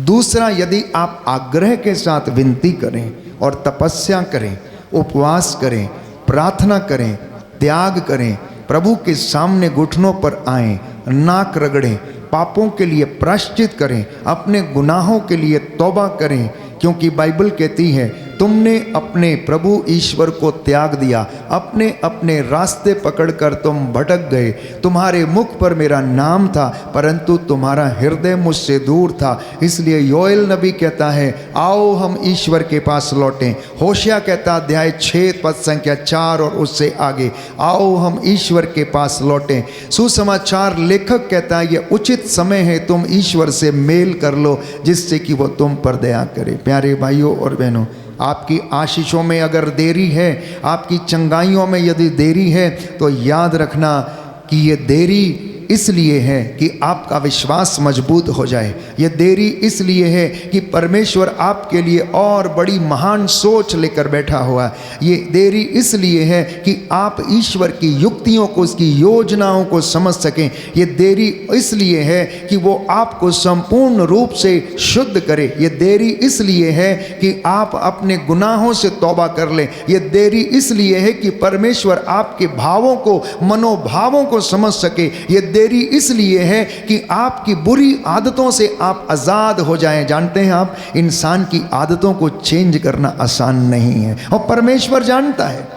दूसरा, यदि आप आग्रह के साथ विनती करें और तपस्या करें, उपवास करें, प्रार्थना करें, त्याग करें, प्रभु के सामने घुटनों पर आएं, नाक रगड़ें, पापों के लिए प्रायश्चित करें, अपने गुनाहों के लिए तौबा करें, क्योंकि बाइबल कहती है तुमने अपने प्रभु ईश्वर को त्याग दिया, अपने अपने रास्ते पकड़कर तुम भटक गए। तुम्हारे मुख पर मेरा नाम था, परंतु तुम्हारा हृदय मुझसे दूर था। इसलिए योएल नबी कहता है, आओ हम ईश्वर के पास लौटें। होशिया कहता अध्याय 6 पद संख्या 4 और उससे आगे, आओ हम ईश्वर के पास लौटें। सुसमाचार लेखक कहता है, ये उचित समय है, तुम ईश्वर से मेल कर लो जिससे कि वो तुम पर दया करे। प्यारे भाइयों और बहनों, आपकी आशीषों में अगर देरी है, आपकी चंगाइयों में यदि देरी है, तो याद रखना कि ये देरी इसलिए है कि आपका विश्वास मजबूत हो जाए। ये देरी इसलिए है कि परमेश्वर आपके लिए और बड़ी महान सोच लेकर बैठा हुआ है। ये देरी इसलिए है कि आप ईश्वर की युक्तियों को, उसकी योजनाओं को समझ सकें। ये देरी इसलिए है कि वो आपको संपूर्ण रूप से शुद्ध करे। ये देरी इसलिए है कि आप अपने गुनाहों से तौबा कर लें। ये देरी इसलिए है कि परमेश्वर आपके भावों को, मनोभावों को समझ सके। ये देरी इसलिए है कि आपकी बुरी आदतों से आप आज़ाद हो जाएं। जानते हैं आप, इंसान की आदतों को चेंज करना आसान नहीं है और परमेश्वर जानता है।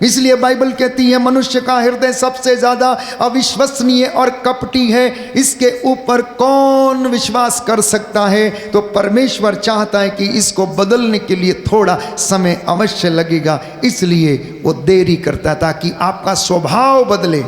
इसलिए बाइबल कहती है, मनुष्य का हृदय सबसे ज़्यादा अविश्वसनीय और कपटी है, इसके ऊपर कौन विश्वास कर सकता है। तो परमेश्वर चाहता है कि इसको बदलने के लिए थोड़ा समय अवश्य लगेगा, इसलिए वो देरी करता है ताकि आपका स्वभाव बदले,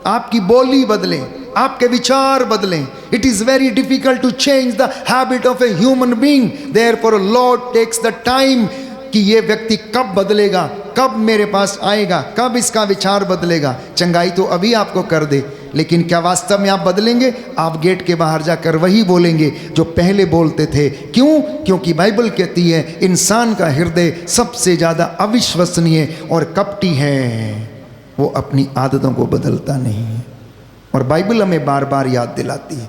आपकी बोली बदले, आपके विचार बदलें। It is very difficult to change the habit of a human being, therefore Lord takes the time कि ये व्यक्ति कब बदलेगा, कब मेरे पास आएगा, कब इसका विचार बदलेगा। चंगाई तो अभी आपको कर दे, लेकिन क्या वास्तव में आप बदलेंगे? आप गेट के बाहर जाकर वही बोलेंगे जो पहले बोलते थे। क्यों? क्योंकि बाइबल कहती है इंसान का हृदय सबसे ज़्यादा अविश्वसनीय और कपटी है, वो अपनी आदतों को बदलता नहीं है। और बाइबल हमें बार बार याद दिलाती है,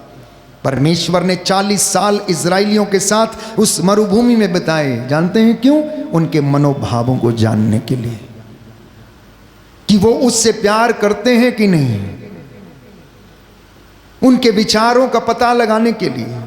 परमेश्वर ने 40 साल इजराइलियों के साथ उस मरुभूमि में बिताए। जानते हैं क्यों? उनके मनोभावों को जानने के लिए कि वो उससे प्यार करते हैं कि नहीं, उनके विचारों का पता लगाने के लिए।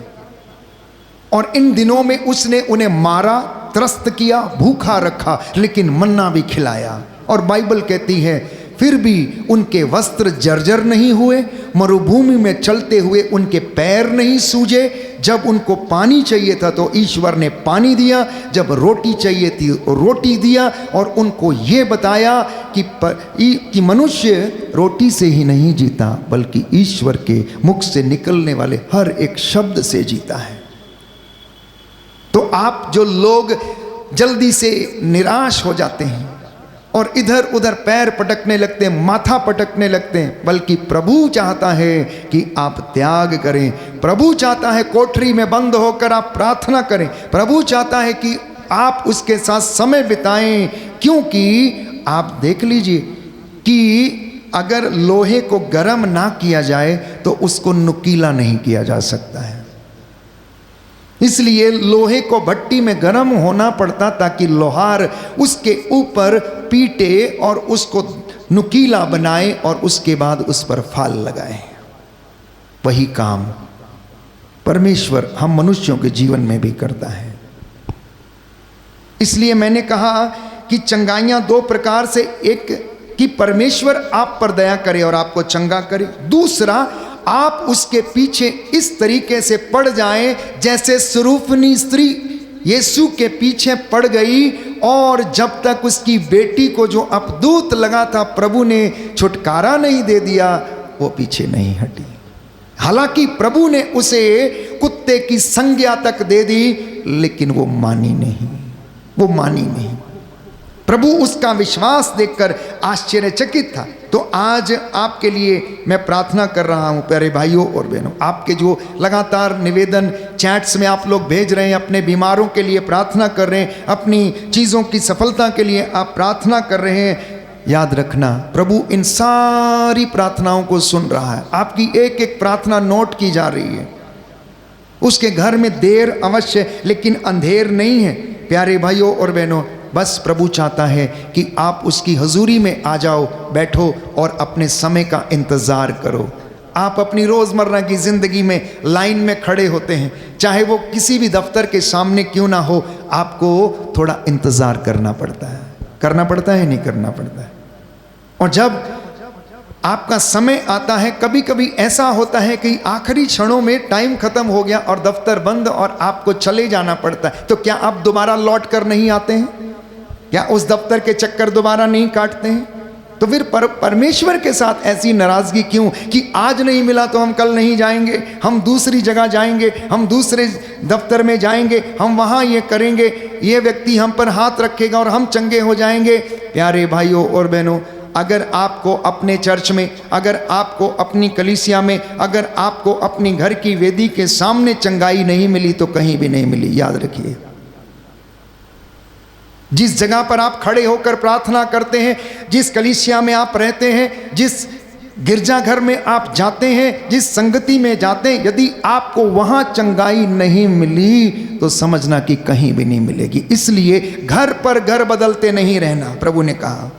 और इन दिनों में उसने उन्हें मारा, त्रस्त किया, भूखा रखा, लेकिन मन्ना भी खिलाया। और बाइबल कहती है फिर भी उनके वस्त्र जर्जर नहीं हुए, मरुभूमि में चलते हुए उनके पैर नहीं सूजे। जब उनको पानी चाहिए था तो ईश्वर ने पानी दिया, जब रोटी चाहिए थी रोटी दिया, और उनको ये बताया कि मनुष्य रोटी से ही नहीं जीता बल्कि ईश्वर के मुख से निकलने वाले हर एक शब्द से जीता है। तो आप जो लोग जल्दी से निराश हो जाते हैं और इधर उधर पैर पटकने लगते हैं, माथा पटकने लगते हैं, बल्कि प्रभु चाहता है कि आप त्याग करें। प्रभु चाहता है कोठरी में बंद होकर आप प्रार्थना करें। प्रभु चाहता है कि आप उसके साथ समय बिताएं, क्योंकि आप देख लीजिए कि अगर लोहे को गर्म ना किया जाए तो उसको नुकीला नहीं किया जा सकता है। इसलिए लोहे को भट्टी में गर्म होना पड़ता ताकि लोहार उसके ऊपर पीटे और उसको नुकीला बनाए और उसके बाद उस पर फाल लगाए। वही काम परमेश्वर हम मनुष्यों के जीवन में भी करता है। इसलिए मैंने कहा कि चंगाइयां दो प्रकार से, एक कि परमेश्वर आप पर दया करे और आपको चंगा करे, दूसरा आप उसके पीछे इस तरीके से पड़ जाएं जैसे सुरूफनी स्त्री यीशु के पीछे पड़ गई, और जब तक उसकी बेटी को जो अपदूत लगा था प्रभु ने छुटकारा नहीं दे दिया, वो पीछे नहीं हटी। हालांकि प्रभु ने उसे कुत्ते की संज्ञा तक दे दी, लेकिन वो मानी नहीं, वो मानी नहीं। प्रभु उसका विश्वास देखकर आश्चर्यचकित था। तो आज आपके लिए मैं प्रार्थना कर रहा हूं प्यारे भाइयों और बहनों, आपके जो लगातार निवेदन चैट्स में आप लोग भेज रहे हैं, अपने बीमारों के लिए प्रार्थना कर रहे हैं, अपनी चीज़ों की सफलता के लिए आप प्रार्थना कर रहे हैं, याद रखना प्रभु इन सारी प्रार्थनाओं को सुन रहा है। आपकी एक एक प्रार्थना नोट की जा रही है। उसके घर में देर अवश्य, लेकिन अंधेर नहीं है। प्यारे भाइयों और बहनों, बस प्रभु चाहता है कि आप उसकी हजूरी में आ जाओ, बैठो और अपने समय का इंतज़ार करो। आप अपनी रोज़मर्रा की ज़िंदगी में लाइन में खड़े होते हैं, चाहे वो किसी भी दफ्तर के सामने क्यों ना हो, आपको थोड़ा इंतज़ार करना पड़ता है नहीं करना पड़ता है। और जब आपका समय आता है, कभी कभी ऐसा होता है कि आखिरी क्षणों में टाइम खत्म हो गया और दफ्तर बंद और आपको चले जाना पड़ता है, तो क्या आप दोबारा लौट कर नहीं आते हैं? क्या उस दफ्तर के चक्कर दोबारा नहीं काटते हैं? तो फिर परमेश्वर के साथ ऐसी नाराज़गी क्यों कि आज नहीं मिला तो हम कल नहीं जाएंगे, हम दूसरी जगह जाएंगे, हम दूसरे दफ्तर में जाएंगे, हम वहाँ ये करेंगे, ये व्यक्ति हम पर हाथ रखेगा और हम चंगे हो जाएंगे। प्यारे भाइयों और बहनों, अगर आपको अपने चर्च में, अगर आपको अपनी कलीसिया में, अगर आपको अपनी घर की वेदी के सामने चंगाई नहीं मिली तो कहीं भी नहीं मिली। याद रखिए, जिस जगह पर आप खड़े होकर प्रार्थना करते हैं, जिस कलीसिया में आप रहते हैं, जिस गिरजाघर में आप जाते हैं, जिस संगति में जाते हैं, यदि आपको वहां चंगाई नहीं मिली तो समझना कि कहीं भी नहीं मिलेगी। इसलिए घर पर घर बदलते नहीं रहना। प्रभु ने कहा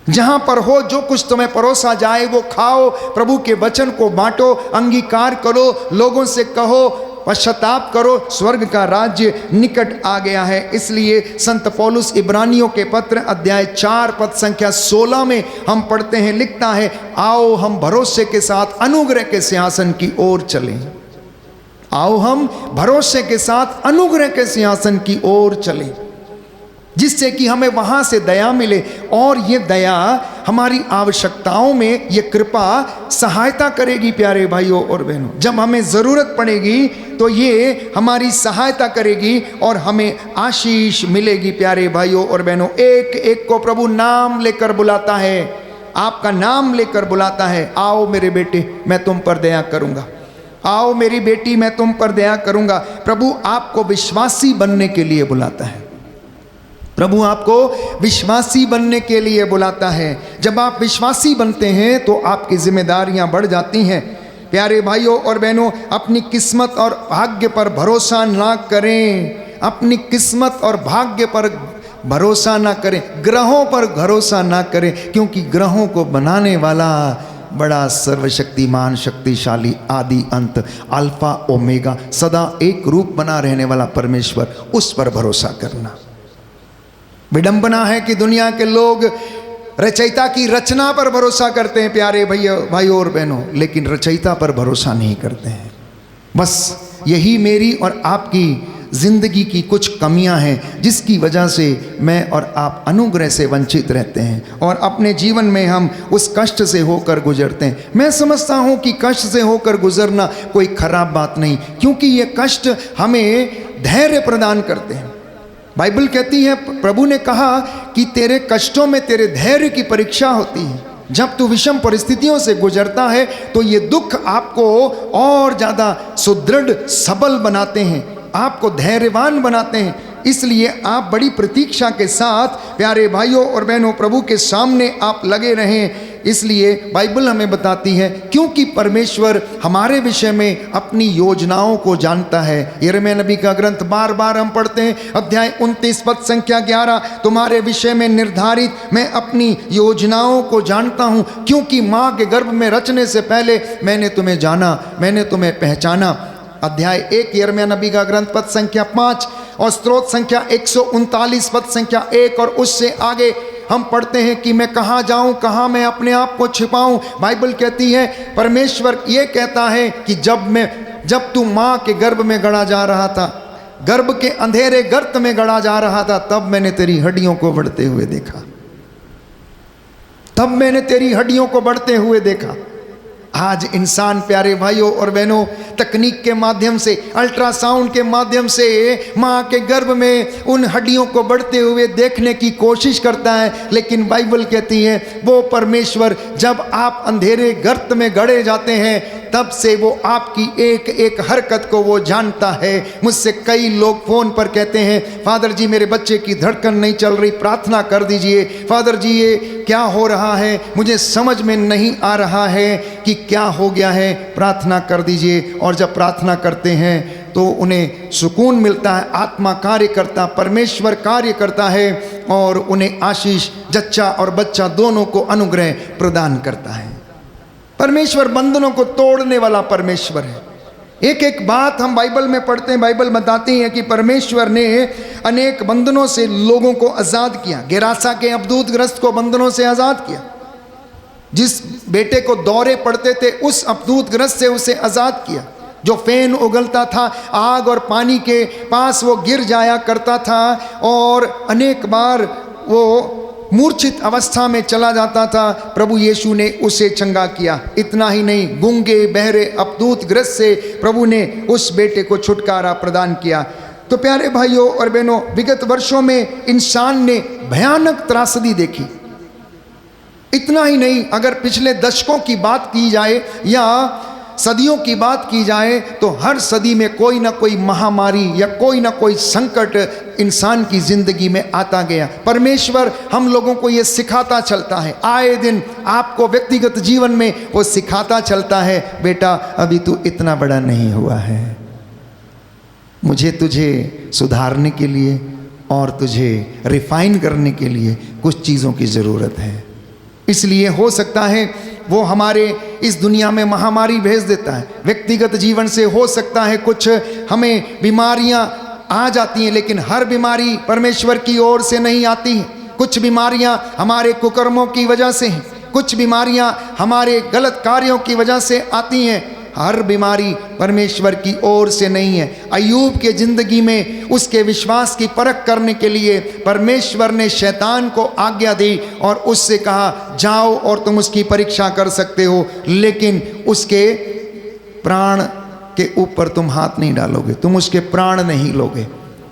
जहां पर हो जो कुछ तुम्हें परोसा जाए वो खाओ, प्रभु के वचन को बांटो, अंगीकार करो, लोगों से कहो पश्चाताप करो, स्वर्ग का राज्य निकट आ गया है। इसलिए संत पौलुस इब्रानियों के पत्र अध्याय 4 पद संख्या 16 में हम पढ़ते हैं, लिखता है, आओ हम भरोसे के साथ अनुग्रह के सिंहासन की ओर चलें। आओ हम भरोसे के साथ अनुग्रह के सिंहासन की ओर चलें, जिससे कि हमें वहां से दया मिले और ये दया हमारी आवश्यकताओं में ये कृपा सहायता करेगी। प्यारे भाइयों और बहनों, जब हमें ज़रूरत पड़ेगी तो ये हमारी सहायता करेगी और हमें आशीष मिलेगी। प्यारे भाइयों और बहनों, एक एक को प्रभु नाम लेकर बुलाता है, आपका नाम लेकर बुलाता है। आओ मेरे बेटे मैं तुम पर दया करूँगा, आओ मेरी बेटी मैं तुम पर दया करूँगा। प्रभु आपको विश्वासी बनने के लिए बुलाता है, प्रभु आपको विश्वासी बनने के लिए बुलाता है। जब आप विश्वासी बनते हैं तो आपकी जिम्मेदारियां बढ़ जाती हैं। प्यारे भाइयों और बहनों, अपनी किस्मत और भाग्य पर भरोसा ना करें, अपनी किस्मत और भाग्य पर भरोसा ना करें, ग्रहों पर भरोसा ना करें, क्योंकि ग्रहों को बनाने वाला बड़ा सर्वशक्तिमान, शक्तिशाली, आदि अंत, अल्फा ओमेगा, सदा एक रूप बना रहने वाला परमेश्वर, उस पर भरोसा करना। विडंबना है कि दुनिया के लोग रचयिता की रचना पर भरोसा करते हैं प्यारे भाइयों और बहनों, लेकिन रचयिता पर भरोसा नहीं करते हैं। बस यही मेरी और आपकी ज़िंदगी की कुछ कमियां हैं जिसकी वजह से मैं और आप अनुग्रह से वंचित रहते हैं और अपने जीवन में हम उस कष्ट से होकर गुजरते हैं। मैं समझता हूं कि कष्ट से होकर गुजरना कोई खराब बात नहीं, क्योंकि ये कष्ट हमें धैर्य प्रदान करते हैं। बाइबल कहती है, प्रभु ने कहा कि तेरे कष्टों में तेरे धैर्य की परीक्षा होती है। जब तू विषम परिस्थितियों से गुजरता है तो ये दुख आपको और ज़्यादा सुदृढ़, सबल बनाते हैं, आपको धैर्यवान बनाते हैं। इसलिए आप बड़ी प्रतीक्षा के साथ प्यारे भाइयों और बहनों प्रभु के सामने आप लगे रहें। इसलिए बाइबल हमें बताती है, क्योंकि परमेश्वर हमारे विषय में अपनी योजनाओं को जानता है। यिर्मयाह नबी का ग्रंथ बार बार हम पढ़ते हैं, अध्याय 29 पद संख्या 11, तुम्हारे विषय में निर्धारित मैं अपनी योजनाओं को जानता हूँ, क्योंकि माँ के गर्भ में रचने से पहले मैंने तुम्हें जाना, मैंने तुम्हें पहचाना। अध्याय 1 यिर्मयाह नबी का ग्रंथ पद संख्या 5 और स्तोत्र संख्या 139 पद संख्या 1 और उससे आगे हम पढ़ते हैं कि मैं कहाँ जाऊँ, कहाँ मैं अपने आप को छिपाऊँ। बाइबल कहती है, परमेश्वर ये कहता है कि जब तू माँ के गर्भ में गढ़ा जा रहा था, गर्भ के अंधेरे गर्त में गढ़ा जा रहा था, तब मैंने तेरी हड्डियों को बढ़ते हुए देखा, तब मैंने तेरी हड्डियों को बढ़ते हुए देखा। आज इंसान प्यारे भाइयों और बहनों तकनीक के माध्यम से, अल्ट्रासाउंड के माध्यम से माँ के गर्भ में उन हड्डियों को बढ़ते हुए देखने की कोशिश करता है, लेकिन बाइबल कहती है वो परमेश्वर जब आप अंधेरे गर्त में गड़े जाते हैं तब से वो आपकी एक एक हरकत को वो जानता है। मुझसे कई लोग फ़ोन पर कहते हैं, फादर जी मेरे बच्चे की धड़कन नहीं चल रही, प्रार्थना कर दीजिए। फादर जी ये क्या हो रहा है, मुझे समझ में नहीं आ रहा है कि क्या हो गया है, प्रार्थना कर दीजिए। और जब प्रार्थना करते हैं तो उन्हें सुकून मिलता है, आत्मा कार्य करता, परमेश्वर कार्य करता है और उन्हें आशीष, जच्चा और बच्चा दोनों को अनुग्रह प्रदान करता है। परमेश्वर बंधनों को तोड़ने वाला परमेश्वर है। एक एक बात हम बाइबल में पढ़ते हैं, बाइबल बताती है कि परमेश्वर ने अनेक बंधनों से लोगों को आज़ाद किया। गेरासा के अबदूतग्रस्त को बंधनों से आज़ाद किया। जिस बेटे को दौरे पड़ते थे उस अबदूतग्रस्त से उसे आज़ाद किया। जो फेन उगलता था, आग और पानी के पास वो गिर जाया करता था और अनेक बार वो मूर्छित अवस्था में चला जाता था, प्रभु यीशु ने उसे चंगा किया। इतना ही नहीं, गूंगे बहरे अबदूतग्रस्त से प्रभु ने उस बेटे को छुटकारा प्रदान किया। तो प्यारे भाइयों और बहनों, विगत वर्षों में इंसान ने भयानक त्रासदी देखी। इतना ही नहीं, अगर पिछले दशकों की बात की जाए या सदियों की बात की जाए तो हर सदी में कोई ना कोई महामारी या कोई ना कोई संकट इंसान की जिंदगी में आता गया। परमेश्वर हम लोगों को ये सिखाता चलता है, आए दिन आपको व्यक्तिगत जीवन में वो सिखाता चलता है, बेटा अभी तू इतना बड़ा नहीं हुआ है, मुझे तुझे सुधारने के लिए और तुझे रिफाइन करने के लिए कुछ चीज़ों की ज़रूरत है। इसलिए हो सकता है वो हमारे इस दुनिया में महामारी भेज देता है। व्यक्तिगत जीवन से हो सकता है कुछ हमें बीमारियां आ जाती हैं, लेकिन हर बीमारी परमेश्वर की ओर से नहीं आती है। कुछ बीमारियां हमारे कुकर्मों की वजह से हैं, कुछ बीमारियां हमारे गलत कार्यों की वजह से आती हैं। हर बीमारी परमेश्वर की ओर से नहीं है। अय्यूब के जिंदगी में उसके विश्वास की परख करने के लिए परमेश्वर ने शैतान को आज्ञा दी और उससे कहा जाओ और तुम उसकी परीक्षा कर सकते हो, लेकिन उसके प्राण के ऊपर तुम हाथ नहीं डालोगे, तुम उसके प्राण नहीं लोगे।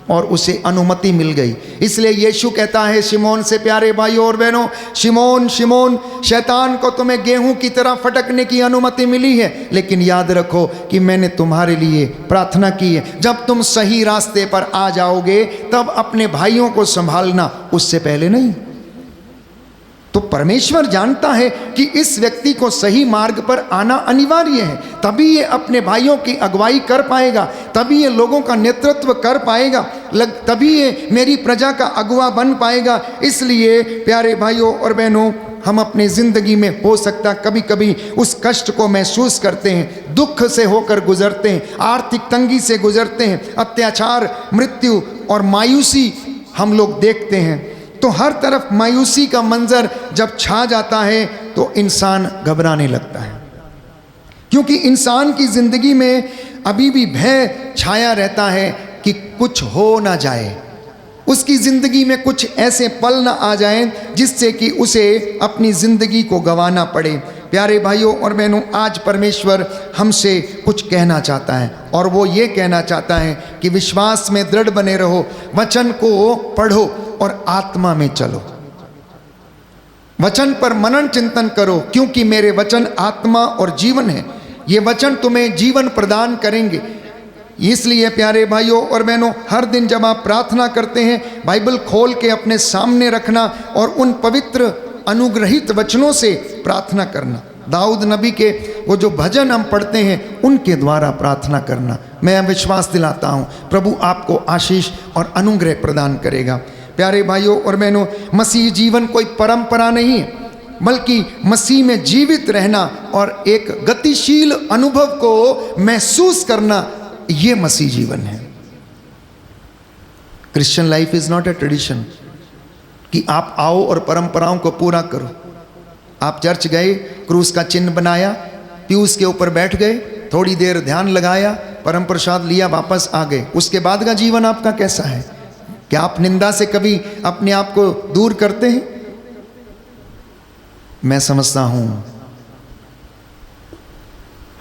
और उसे अनुमति मिल गई। इसलिए यीशु कहता है शिमोन से, प्यारे भाइयों और बहनों, शिमोन शिमोन, शैतान को तुम्हें गेहूं की तरह फटकने की अनुमति मिली है, लेकिन याद रखो कि मैंने तुम्हारे लिए प्रार्थना की है। जब तुम सही रास्ते पर आ जाओगे तब अपने भाइयों को संभालना, उससे पहले नहीं। तो परमेश्वर जानता है कि इस व्यक्ति को सही मार्ग पर आना अनिवार्य है, तभी ये अपने भाइयों की अगुवाई कर पाएगा, तभी ये लोगों का नेतृत्व कर पाएगा, तभी ये मेरी प्रजा का अगुवा बन पाएगा। इसलिए प्यारे भाइयों और बहनों, हम अपने ज़िंदगी में हो सकता कभी कभी उस कष्ट को महसूस करते हैं, दुख से होकर गुजरते हैं, आर्थिक तंगी से गुजरते हैं, अत्याचार, मृत्यु और मायूसी हम लोग देखते हैं। तो हर तरफ मायूसी का मंजर जब छा जाता है तो इंसान घबराने लगता है, क्योंकि इंसान की ज़िंदगी में अभी भी भय छाया रहता है कि कुछ हो ना जाए, उसकी ज़िंदगी में कुछ ऐसे पल ना आ जाएं जिससे कि उसे अपनी ज़िंदगी को गंवाना पड़े। प्यारे भाइयों और बहनों, आज परमेश्वर हमसे कुछ कहना चाहता है और वो ये कहना चाहता है कि विश्वास में दृढ़ बने रहो, वचन को पढ़ो और आत्मा में चलो, वचन पर मनन चिंतन करो, क्योंकि मेरे वचन आत्मा और जीवन है। ये वचन तुम्हें जीवन प्रदान करेंगे। इसलिए प्यारे भाइयों और बहनों, हर दिन जब आप प्रार्थना करते हैं, बाइबल खोल के अपने सामने रखना और उन पवित्र अनुग्रहित वचनों से प्रार्थना करना। दाऊद नबी के वो जो भजन हम पढ़ते हैं उनके द्वारा प्रार्थना करना। मैं विश्वास दिलाता हूँ प्रभु आपको आशीष और अनुग्रह प्रदान करेगा। प्यारे भाइयों और बहनों, मसीह जीवन कोई परंपरा नहीं है, बल्कि मसीह में जीवित रहना और एक गतिशील अनुभव को महसूस करना, ये मसीह जीवन है। Christian life is not a tradition कि आप आओ और परंपराओं को पूरा करो। आप चर्च गए, क्रूस का चिन्ह बनाया, पीयूष के ऊपर बैठ गए, थोड़ी देर ध्यान लगाया, परम प्रसाद लिया, वापस आ गए। उसके बाद का जीवन आपका कैसा है? क्या आप निंदा से कभी अपने आप को दूर करते हैं? मैं समझता हूं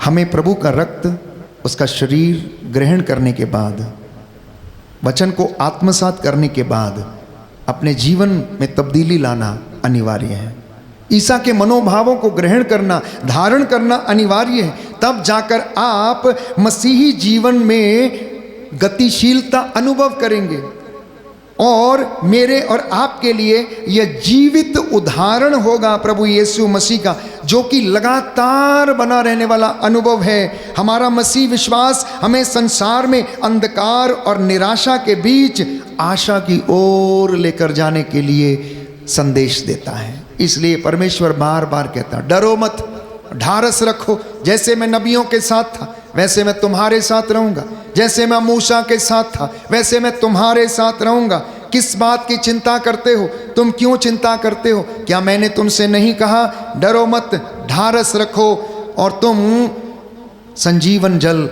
हमें प्रभु का रक्त, उसका शरीर ग्रहण करने के बाद, वचन को आत्मसात करने के बाद अपने जीवन में तब्दीली लाना अनिवार्य है। ईसा के मनोभावों को ग्रहण करना, धारण करना अनिवार्य है। तब जाकर आप मसीही जीवन में गतिशीलता अनुभव करेंगे और मेरे और आपके लिए यह जीवित उदाहरण होगा प्रभु यीशु मसीह का, जो कि लगातार बना रहने वाला अनुभव है। हमारा मसीह विश्वास हमें संसार में अंधकार और निराशा के बीच आशा की ओर लेकर जाने के लिए संदेश देता है। इसलिए परमेश्वर बार बार कहता, डरो मत, ढारस रखो, जैसे मैं नबियों के साथ था वैसे मैं तुम्हारे साथ रहूंगा, जैसे मैं मूसा के साथ था वैसे मैं तुम्हारे साथ रहूंगा। किस बात की चिंता करते हो? तुम क्यों चिंता करते हो? क्या मैंने तुमसे नहीं कहा? डरो मत, ढारस रखो और तुम संजीवन जल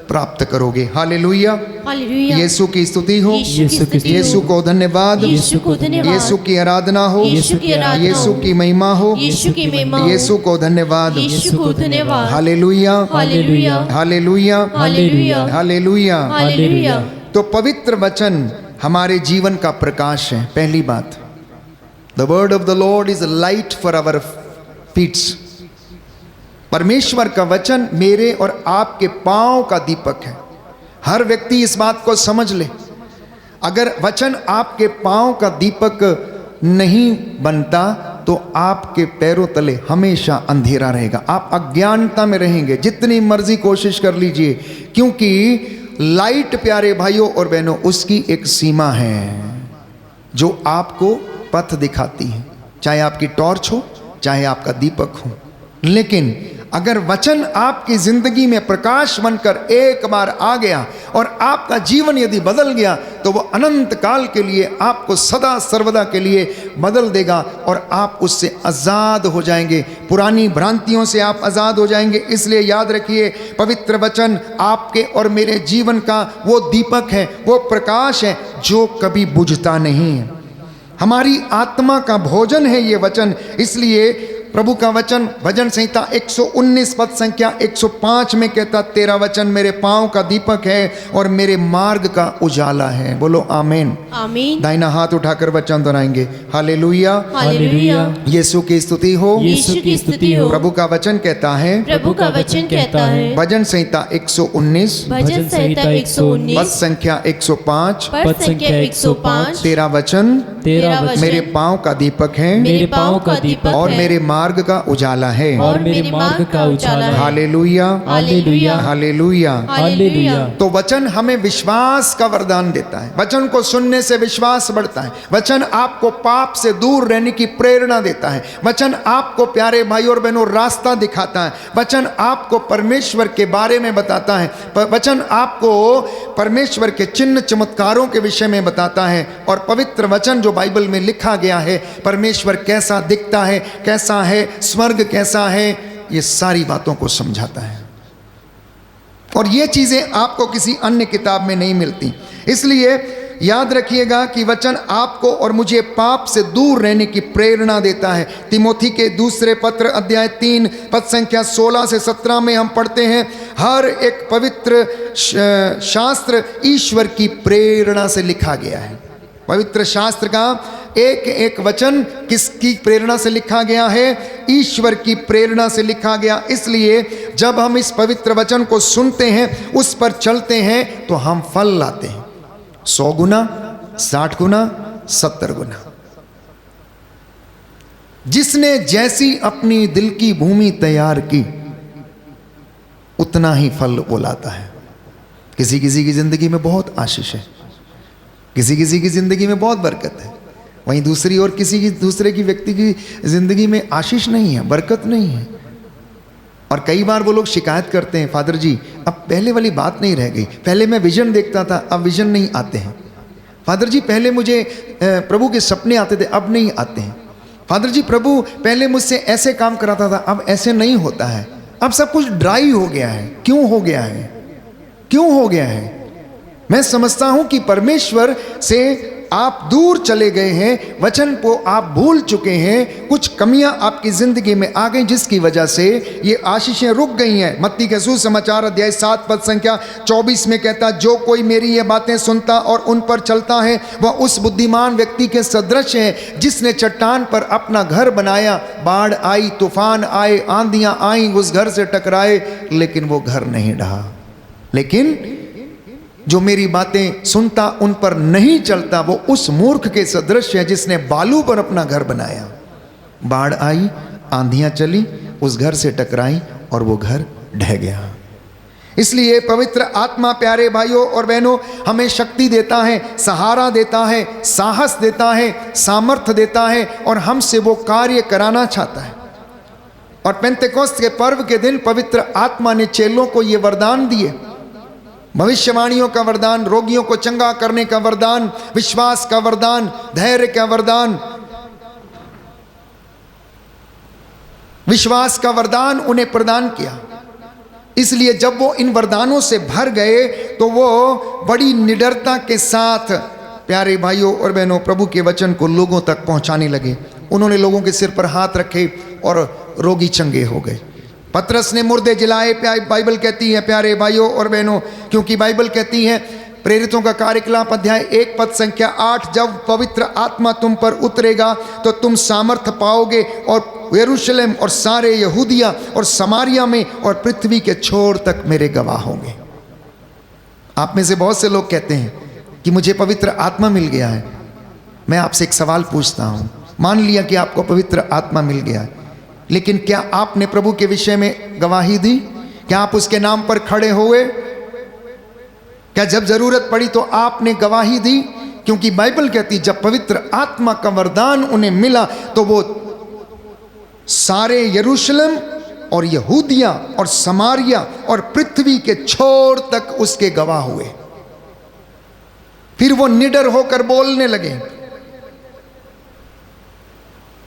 प्राप्त करोगे। हालेलुया, हालेलुया। यीशु की स्तुति हो, यीशु की स्तुति हो। यीशु को धन्यवाद, यीशु को धन्यवाद। यीशु की आराधना हो, यीशु की आराधना हो। यीशु की महिमा हो, यीशु की महिमा हो। यीशु को धन्यवाद। यीशु को धन्यवाद। हालेलुया, हालेलुया। हालेलुया, हालेलुया। हालेलुया। हालेलुया। तो पवित्र वचन हमारे जीवन का प्रकाश है। पहली बात, the word of the Lord is light for our feets. परमेश्वर का वचन मेरे और आपके पांव का दीपक है। हर व्यक्ति इस बात को समझ ले, अगर वचन आपके पांव का दीपक नहीं बनता तो आपके पैरों तले हमेशा अंधेरा रहेगा, आप अज्ञानता में रहेंगे, जितनी मर्जी कोशिश कर लीजिए। क्योंकि लाइट, प्यारे भाइयों और बहनों, उसकी एक सीमा है जो आपको पथ दिखाती है, चाहे आपकी टॉर्च हो चाहे आपका दीपक हो। लेकिन अगर वचन आपकी जिंदगी में प्रकाश बनकर एक बार आ गया और आपका जीवन यदि बदल गया तो वो अनंत काल के लिए, आपको सदा सर्वदा के लिए बदल देगा और आप उससे आज़ाद हो जाएंगे, पुरानी भ्रांतियों से आप आज़ाद हो जाएंगे। इसलिए याद रखिए, पवित्र वचन आपके और मेरे जीवन का वो दीपक है, वो प्रकाश है जो कभी बुझता नहीं है। हमारी आत्मा का भोजन है ये वचन। इसलिए प्रभु का वचन भजन संहिता 119 पद संख्या 105 में कहता, तेरा वचन मेरे पांव का दीपक है और मेरे मार्ग का उजाला है। बोलो आमीन। आमीन। दाहिना हाथ उठाकर वचन दोहराएंगे, हालेलुया, हालेलुया। यीशु की स्तुति हो, यीशु की स्तुति हो। प्रभु का वचन कहता है, प्रभु का वचन कहता है, भजन संहिता 119 भजन संहिता 119 पद संख्या 105, पद संख्या 105, तेरा वचन तेरा वचन मेरे पांव का दीपक है मेरे पांव का दीपक और है मेरे मार्ग का उजाला है। और मेरे मार्ग का उजाला है। हालेलुया, हालेलुया। हालेलुया। हालेलुया। तो वचन हमें विश्वास का वरदान देता है। वचन को सुनने से विश्वास बढ़ता है। वचन आपको पाप से दूर रहने की प्रेरणा देता है। वचन आपको, प्यारे भाई और बहनों, रास्ता दिखाता है। वचन आपको परमेश्वर के बारे में बताता है। वचन आपको परमेश्वर के चिन्ह चमत्कारों के विषय में बताता है। और पवित्र वचन जो बाइबल में लिखा गया है, परमेश्वर कैसा दिखता है, कैसा है, स्वर्ग कैसा है, ये सारी बातों को समझाता है। और ये चीजें आपको किसी अन्य किताब में नहीं मिलती। इसलिए याद रखिएगा कि वचन आपको और मुझे पाप से दूर रहने की प्रेरणा देता है। तिमोथी के दूसरे पत्र अध्याय 3 पद संख्या 16 से 17 में हम पढ़ते हैं, हर एक पवित्र शास्त्र ईश्वर की प्रेरणा से लिखा गया है। पवित्र शास्त्र का एक एक वचन किसकी प्रेरणा से लिखा गया है? ईश्वर की प्रेरणा से लिखा गया। इसलिए जब हम इस पवित्र वचन को सुनते हैं, उस पर चलते हैं, तो हम फल लाते हैं, 100 गुना, 60 गुना, 70 गुना। जिसने जैसी अपनी दिल की भूमि तैयार की, उतना ही फल वो लाता है। किसी किसी की जिंदगी में बहुत आशीष है, किसी किसी की जिंदगी में बहुत बरकत है, वहीं दूसरी और दूसरे की व्यक्ति की जिंदगी में आशीष नहीं है, बरकत नहीं है। और कई बार वो लोग शिकायत करते हैं, फादर जी अब पहले वाली बात नहीं रह गई, पहले मैं विजन देखता था, अब विजन नहीं आते हैं। फादर जी पहले मुझे प्रभु के सपने आते थे, अब नहीं आते हैं। फादर जी प्रभु पहले मुझसे ऐसे काम कराता था, अब ऐसे नहीं होता है, अब सब कुछ ड्राई हो गया है। क्यों हो गया है? क्यों हो गया है? मैं समझता हूं कि परमेश्वर से आप दूर चले गए हैं, वचन को आप भूल चुके हैं, कुछ कमियां आपकी जिंदगी में आ गई जिसकी वजह से ये आशीषें रुक गई हैं। मत्ती के सुसमाचार अध्याय 7 पद संख्या 24 में कहता, जो कोई मेरी ये बातें सुनता और उन पर चलता है वह उस बुद्धिमान व्यक्ति के सदृश है जिसने चट्टान पर अपना घर बनाया। बाढ़ आई, तूफान आए, आंधियां आई, उस घर से टकराए, लेकिन वो घर नहीं ढहा। लेकिन जो मेरी बातें सुनता उन पर नहीं चलता, वो उस मूर्ख के सदृश है जिसने बालू पर अपना घर बनाया। बाढ़ आई, आंधियां चली, उस घर से टकराई और वो घर ढह गया। इसलिए पवित्र आत्मा, प्यारे भाइयों और बहनों, हमें शक्ति देता है, सहारा देता है, साहस देता है, सामर्थ्य देता है और हमसे वो कार्य कराना चाहता है। और पेंतेकोस्त के पर्व के दिन पवित्र आत्मा ने चेलों को ये वरदान दिए, भविष्यवाणियों का वरदान, रोगियों को चंगा करने का वरदान, विश्वास का वरदान, धैर्य का वरदान, विश्वास का वरदान उन्हें प्रदान किया। इसलिए जब वो इन वरदानों से भर गए तो वो बड़ी निडरता के साथ, प्यारे भाइयों और बहनों, प्रभु के वचन को लोगों तक पहुंचाने लगे। उन्होंने लोगों के सिर पर हाथ रखे और रोगी चंगे हो गए। पतरस ने मुर्दे जिलाए, बाइबल कहती है प्यारे भाइयों और बहनों, क्योंकि बाइबल कहती है प्रेरितों का कार्यकलाप अध्याय 1 पद संख्या 8, जब पवित्र आत्मा तुम पर उतरेगा तो तुम सामर्थ पाओगे और यरूशलेम और सारे यहूदिया और समारिया में और पृथ्वी के छोर तक मेरे गवाह होंगे। आप में से बहुत से लोग कहते हैं कि मुझे पवित्र आत्मा मिल गया है। मैं आपसे एक सवाल पूछता हूं, मान लिया कि आपको पवित्र आत्मा मिल गया है, लेकिन क्या आपने प्रभु के विषय में गवाही दी? क्या आप उसके नाम पर खड़े हुए? क्या जब जरूरत पड़ी तो आपने गवाही दी? क्योंकि बाइबल कहती जब पवित्र आत्मा का वरदान उन्हें मिला तो वो सारे यरूशलेम और यहूदिया और समारिया और पृथ्वी के छोर तक उसके गवाह हुए। फिर वो निडर होकर बोलने लगे।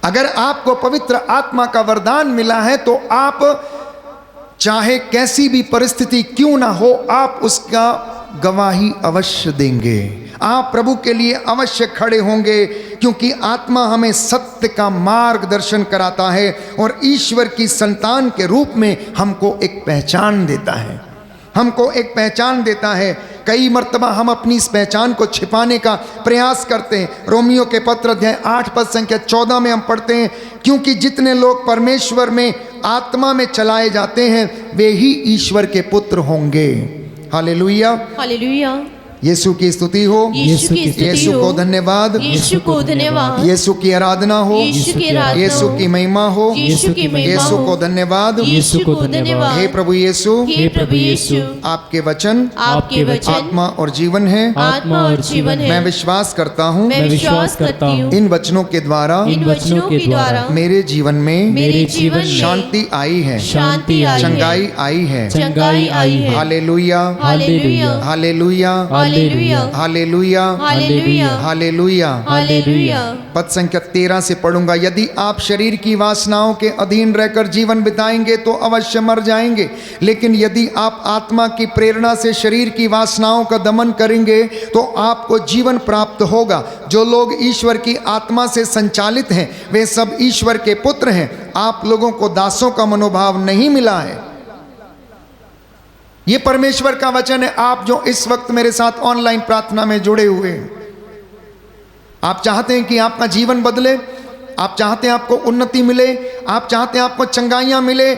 अगर आपको पवित्र आत्मा का वरदान मिला है तो आप चाहे कैसी भी परिस्थिति क्यों ना हो, आप उसका गवाही अवश्य देंगे। आप प्रभु के लिए अवश्य खड़े होंगे, क्योंकि आत्मा हमें सत्य का मार्गदर्शन कराता है और ईश्वर की संतान के रूप में हमको एक पहचान देता है, हमको एक पहचान देता है। कई मर्तबा हम अपनी इस पहचान को छिपाने का प्रयास करते हैं। रोमियो के पत्र अध्याय 8 पद संख्या 14 में हम पढ़ते हैं, क्योंकि जितने लोग परमेश्वर में आत्मा में चलाए जाते हैं वे ही ईश्वर के पुत्र होंगे। हालेलुया, हालेलुया। यीशु की स्तुति हो, यीशु की स्तुति यीशु हो, को धन्यवाद, यीशु को धन्यवाद, यीशु की आराधना हो, यीशु की आराधना यीशु हो, की महिमा हो, यीशु की महिमा यीशु हो, को धन्यवाद, यीशु को धन्यवाद। हे प्रभु यीशु, हे प्रभु यीशु, आपके वचन आपके वचन आत्मा और जीवन है। आत्मा और जीवन है। मैं विश्वास करता हूँ मैं विश्वास करती हूँ इन वचनों के द्वारा इन वचनों के द्वारा मेरे जीवन में मेरे जीवन में शांति आई है, शांति आई है, चंगाई आई है। चंगाई आई है। हालेलुया, हालेलुया, हालेलुया, हालेलुया, हालेलुया, हालेलुया, हालेलुया। हालेलुया। पद संख्या 13 से पढ़ूंगा। यदि आप शरीर की वासनाओं के अधीन रहकर जीवन बिताएंगे तो अवश्य मर जाएंगे, लेकिन यदि आप आत्मा की प्रेरणा से शरीर की वासनाओं का दमन करेंगे तो आपको जीवन प्राप्त होगा। जो लोग ईश्वर की आत्मा से संचालित हैं वे सब ईश्वर के पुत्र हैं। आप लोगों को दासों का मनोभाव नहीं मिला है। ये परमेश्वर का वचन है। आप जो इस वक्त मेरे साथ ऑनलाइन प्रार्थना में जुड़े हुए हैं, आप चाहते हैं कि आपका जीवन बदले, आप चाहते हैं आपको उन्नति मिले, आप चाहते हैं आपको चंगाइयां मिले,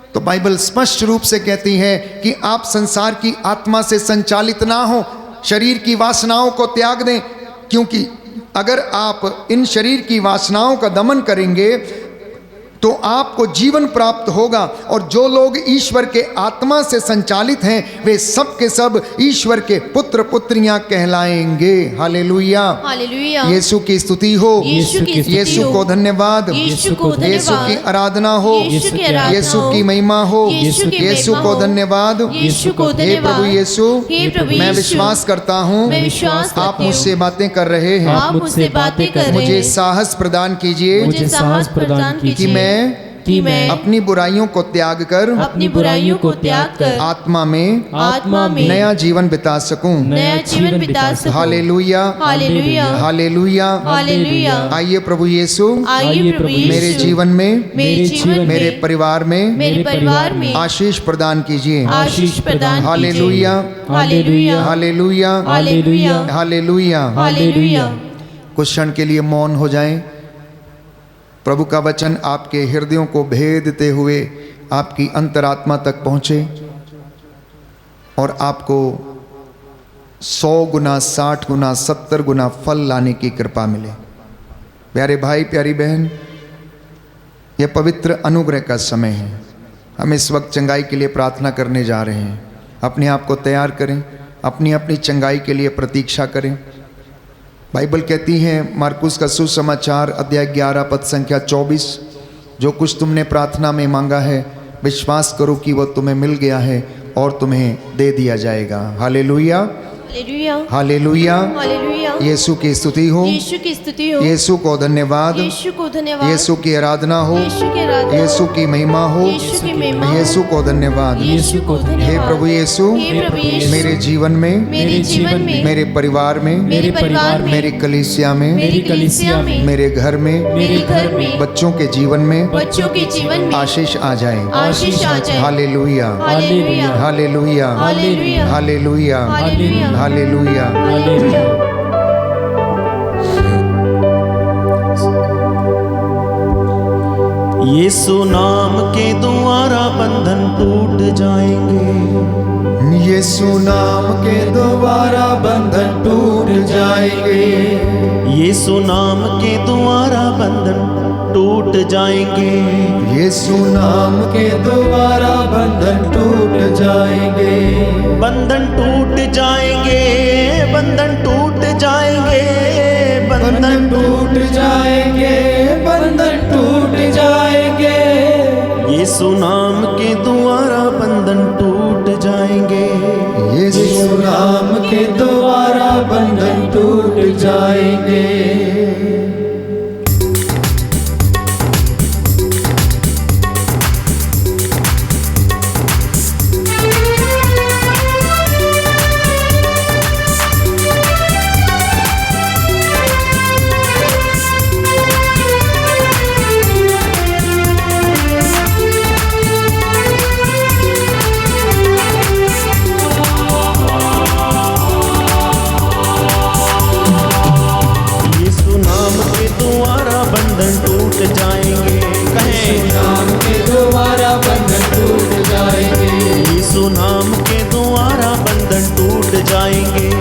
तो बाइबल स्पष्ट रूप से कहती है कि आप संसार की आत्मा से संचालित ना हो, शरीर की वासनाओं को त्याग दें। क्योंकि अगर आप इन शरीर की वासनाओं का दमन करेंगे तो आपको जीवन प्राप्त होगा। और जो लोग ईश्वर के आत्मा से संचालित हैं वे सब के सब ईश्वर के पुत्र पुत्रियां कहलाएंगे। हालेलुया, हालेलुया। यीशु की स्तुति हो, यीशु की स्तुति यीशु हो, को धन्यवाद, यीशु को धन्यवाद, यीशु की आराधना हो, यीशु की आराधना यीशु हो, की महिमा हो, यीशु की यीशु महिमा को हो, धन्यवाद। यीशु को हे धन्यवाद। प्रभु यीशु, हे प्रभु मैं यीशु, विश्वास करता हूँ मैं विश्वास करती आप हूँ, मुझसे बातें कर रहे हैं। आप मुझसे बातें कर रहे मुझे हैं। साहस प्रदान कीजिए मुझे साहस प्रदान कि कीजिए मैं अपनी बुराइयों को त्याग कर अपनी बुराइयों को त्याग कर आत्मा में नया नया जीवन बिता सकूं। जीवन बिता सकूं। हालेलुया, हालेलुया, हालेलुया, हालेलुया। आइए प्रभु यीशु आइए प्रभु यीशु, मेरे जीवन में, मेरे जीवन में, मेरे परिवार में, मेरे परिवार में आशीष प्रदान कीजिए। आशीष प्रदान कीजिए। हालेलुया, हालेलुया, हालेलुया, हालेलुया, हालेलुया। हालेलुया। कुछ क्षण के लिए मौन हो जाएं। प्रभु का वचन आपके हृदयों को भेदते हुए आपकी अंतरात्मा तक पहुँचे और आपको 100 गुना, 60 गुना, 70 गुना फल लाने की कृपा मिले। प्यारे भाई, प्यारी बहन, यह पवित्र अनुग्रह का समय है। हम इस वक्त चंगाई के लिए प्रार्थना करने जा रहे हैं। अपने आप को तैयार करें, अपनी अपनी चंगाई के लिए प्रतीक्षा करें। बाइबल कहती है, मार्कुस का सुसमाचार अध्याय 11 पद संख्या 24, जो कुछ तुमने प्रार्थना में मांगा है विश्वास करो कि वो तुम्हें मिल गया है और तुम्हें दे दिया जाएगा। हालेलुया, हालेलुया, हालेलुया। हालेलुया। यीशु की स्तुति हो, यीशु की स्तुति हो, यीशु को धन्यवाद, यीशु को धन्यवाद, यीशु की आराधना हो, यीशु की आराधना, यीशु की महिमा हो, यीशु की महिमा, यीशु को धन्यवाद। यीशु को हे धन्यवाद। प्रभु यीशु, हे प्रभु यीशु, मेरे जीवन में, मेरे जीवन में, मेरे परिवार में, मेरे परिवार में, मेरी कलीसिया में, मेरी कलीसिया में, मेरे घर में, मेरे घर में, बच्चों के जीवन में बच्चों के जीवन में आशीष आ जाए। आशीष आ जाए। हालेलुया, हालेलुया, हालेलुया, हालेलुया, हालेलुया, हालेलुया, हालेलुया। हालेलुया। यीशु नाम के द्वारा बंधन टूट जाएंगे। यीशु नाम के द्वारा बंधन टूट जाएंगे। यीशु नाम के द्वारा बंधन टूट जाएंगे। यीशु नाम के द्वारा बंधन टूट जाएंगे। बंधन टूट जाएंगे, बंधन टूट जाएंगे, बंधन टूट जाएंगे, बंधन टूट जाएंगे। यीशु नाम के द्वारा बंधन टूट जाएंगे। यीशु नाम के द्वारा बंधन टूट जाएंगे। यीशु नाम के द्वारा बंधन टूट जाएंगे।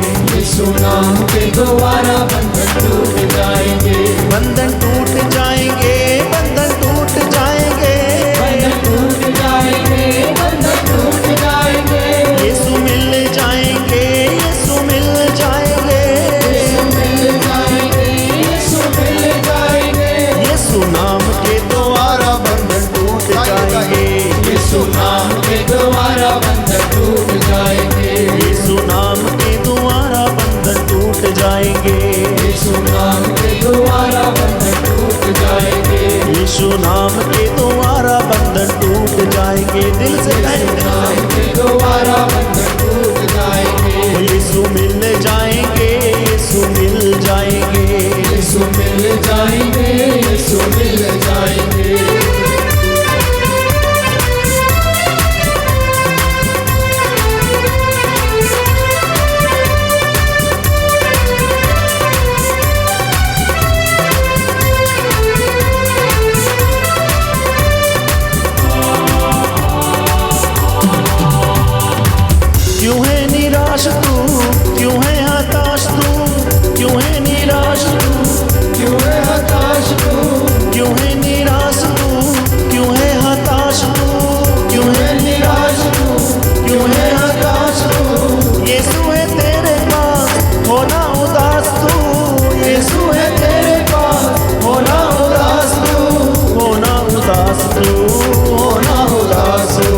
दिल से द्वारा बंधन टूट जाएंगे। यीशु मिल जाएंगे, यीशु मिल जाएंगे, यीशु मिल जाएंगे, यीशु मिल जाएंगे। क्यों है निराश तू, क्यों है हताश तू, क्यों है निराश तू, क्यों है हताश तू, क्यों है निराश तू, क्यों है हताश तू, क्यों है निराश तू, क्यों है हताश तू। यीशु है तेरे पास, होना उदास तू। यीशु है तेरे पास, होना उदास तू, होना उदास तू, होना उदास तू।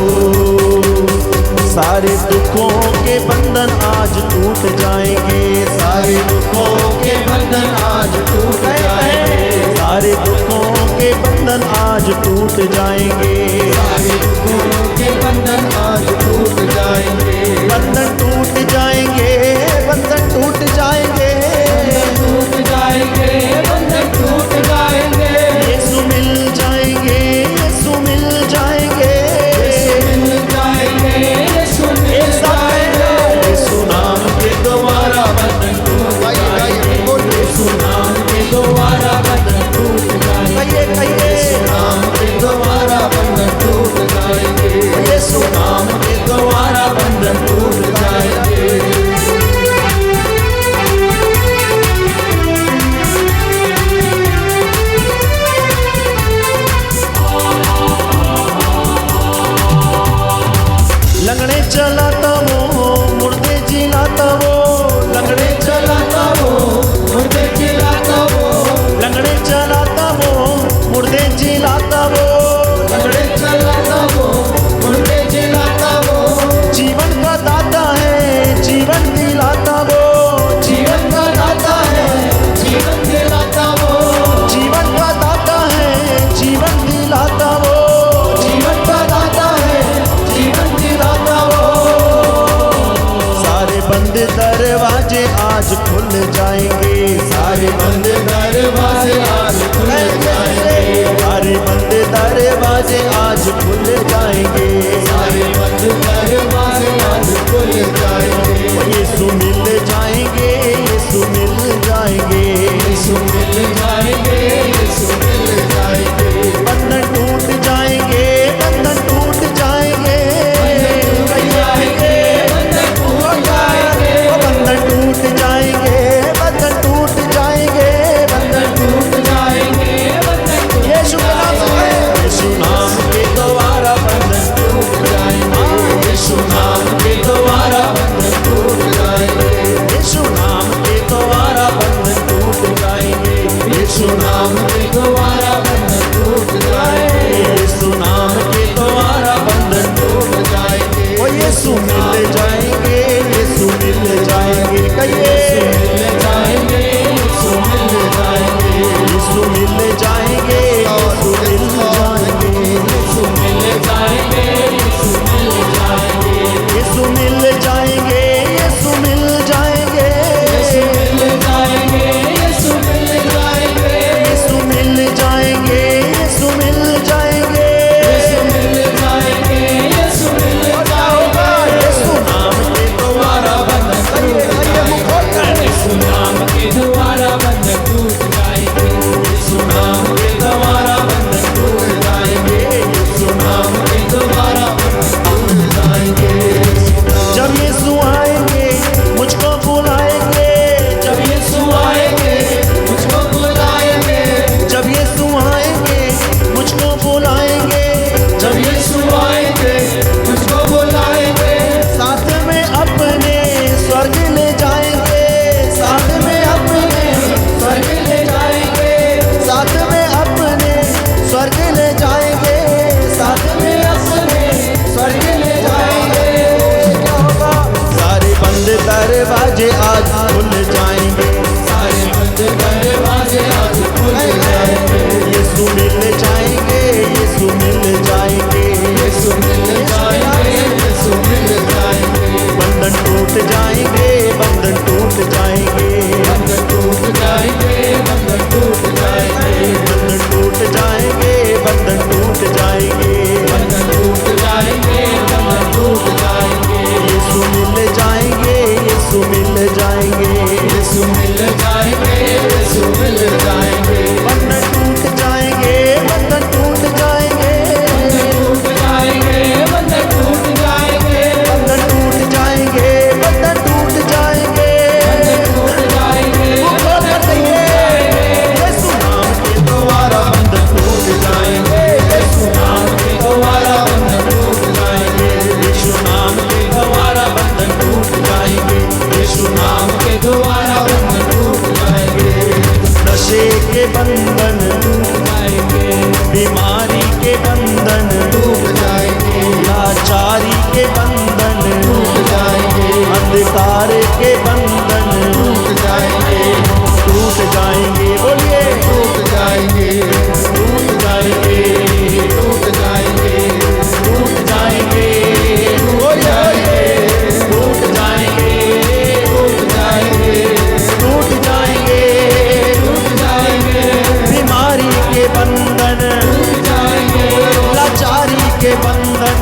सारे दुखों के बंधन आज टूट जाएंगे। सारे दुखों के बंधन आज टूट जाएंगे। सारे दुखों के बंधन आज टूट जाएंगे। सारे दुखों के बंधन आज टूट जाएंगे। बंधन टूट जाएंगे, बंधन टूट जाएंगे, टूट जाएंगे, बंधन टूट जाएंगे। यीशु मिल जाएंगे, यीशु मिल जाएंगे, मिल जाएंगे, यीशु मिल जाएंगे। यीशु नाम के द्वारा बंधन टूट जाएंगे। यीशु नाम के द्वारा बंधन टूट जाएंगे। यीशु नाम के द्वारा बंधन टूट जाएंगे। यीशु नाम के द्वारा बंधन टूट जाएंगे। बंद दरवाजे आज खुल जाएंगे, सारे बंद दरवाजे आज खुल जाएंगे, सारे बंद दरवाजे आज खुल जाएंगे, यीशु मिल जाएंगे, यीशु मिल जाएंगे, यीशु मिल जाएंगे, यीशु मिल जाएंगे, बंधन टूट जाएंगे, बंधन टूट जाएंगे, बंधन टूट जाएंगे, बंधन टूट जाएंगे, बंधन टूट जाएंगे, यीशु के नाम से, यीशु नाम के द्वारा बंधन टूट जाएंगे, यीशु नाम के द्वारा बंधन टूट जाएंगे, यीशु नाम के द्वारा बंधन टूट जाएंगे, यीशु नाम के द्वारा बंधन टूट जाएंगे, यीशु नाम के द्वारा बंधन टूट जाएंगे, ओ यीशु मिल जाएंगे, यीशु मिल जाएंगे, कहिए मिल जाएंगे, यीशु मिल जाएंगे, यीशु मिल जाएंगे, यीशु मिल जाएंगे, यीशु मिल जाएंगे, यीशु मिल जाएंगे, यीशु मिल जाएंगे, यीशु मिल जाएंगे, यीशु मिल जाएंगे, यीशु मिल जाएंगे, यीशु मिल जाएंगे, यीशु मिल जाएंगे, यीशु मिल जाएंगे, यीशु मिल जाएंगे, यीशु नाम के द्वारा बंधन यीशु नाम के द्वारा बंधन टूट जाएंगे, यीशु नाम के द्वारा बंधन टूट जाएंगे, यीशु नाम के द्वारा बंधन टूट जाएंगे, जब यीशु आएंगे मुझको बुलाएंगे, जब यीशु आएंगे मुझको बुलाएंगे, जब यीशु आएंगे मुझको बुलाएंगे, जब यीशु आएंगे मुझको बुलाएंगे, साथ में अपने स्वर्ग ले जाएंगे, साथ में अपने स्वर्ग ले जाएंगे, साथ में अपने स्वर्ग ले जाएंगे, साथ में अपने स्वर्ग ले जाएंगे, क्या होगा? सारे बंद दरवाजे आज खुल जाएंगे, सारे बंद दरवाजे आज खुल जाएंगे, यीशु मिल जाएंगे, यीशु मिल जाएंगे, यीशु मिल जाएंगे, यीशु मिल जाएंगे, बंधन टूट जाएंगे, बंधन टूट जाएंगे, बंधन टूट जाएंगे, बंधन टूट जाएंगे, बंधन टूट जाएंगे, बंधन टूट जाएंगे, बंधन टूट जाएंगे, बंधन टूट जाएंगे, यीशु मिल जाएंगे, यीशु मिल जाएंगे, यीशु मिल जाएंगे, यीशु मिल जाएंगे, बंधन टूट जाएंगे, बंधन टूट जाएंगे, टूट जाएंगे, बंधन टूट जाएंगे, बंधन टूट जाएंगे, बंधन टूट जाएंगे, टूट जाएंगे, यीशु नाम के द्वारा बंधन टूट जाएंगे, यीशु नाम के द्वारा बंधन टूट जाएंगे, यीशु नाम के द्वारा बंधन टूट जाएंगे, यीशु नाम के द्वारा बंधन टूट जाएंगे, नशे के बंधन टूट जाएंगे, बीमारी के बंधन टूट जाएंगे, लाचारी के बंधन टूट जाएंगे, अंधकार के बंधन टूट जाएंगे, टूट जाएंगे, बोलिए टूट जाएंगे, टूट जाएंगे, टूट जाएंगे, टूट जाएंगे, बोलिए टूट जाएंगे, टूट जाएंगे, टूट जाएंगे, टूट जाएंगे, बीमारी के बंधन जाएंगे, लाचारी के बंधन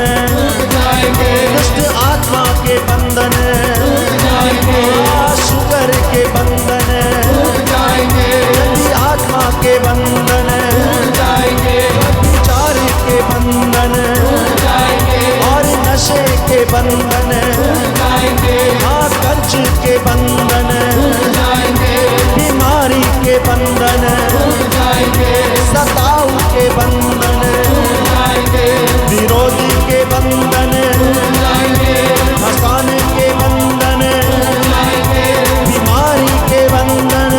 जाएंगे, दुष्ट आत्मा के बंधन जाएंगे, शुगर के बंधन जाएंगे, गंदी आत्मा के बंधन जाएंगे, विचार के बंधन जाएंगे, और नशे के बंधन जाएंगे, हाँ कर्ज के बंधन जाएंगे, बीमारी के बंधन जाएंगे, सताव के बंधन जाएंगे, विरोधी के बंधन जाएंगे, मसान के बंधन बीमारी के बंधन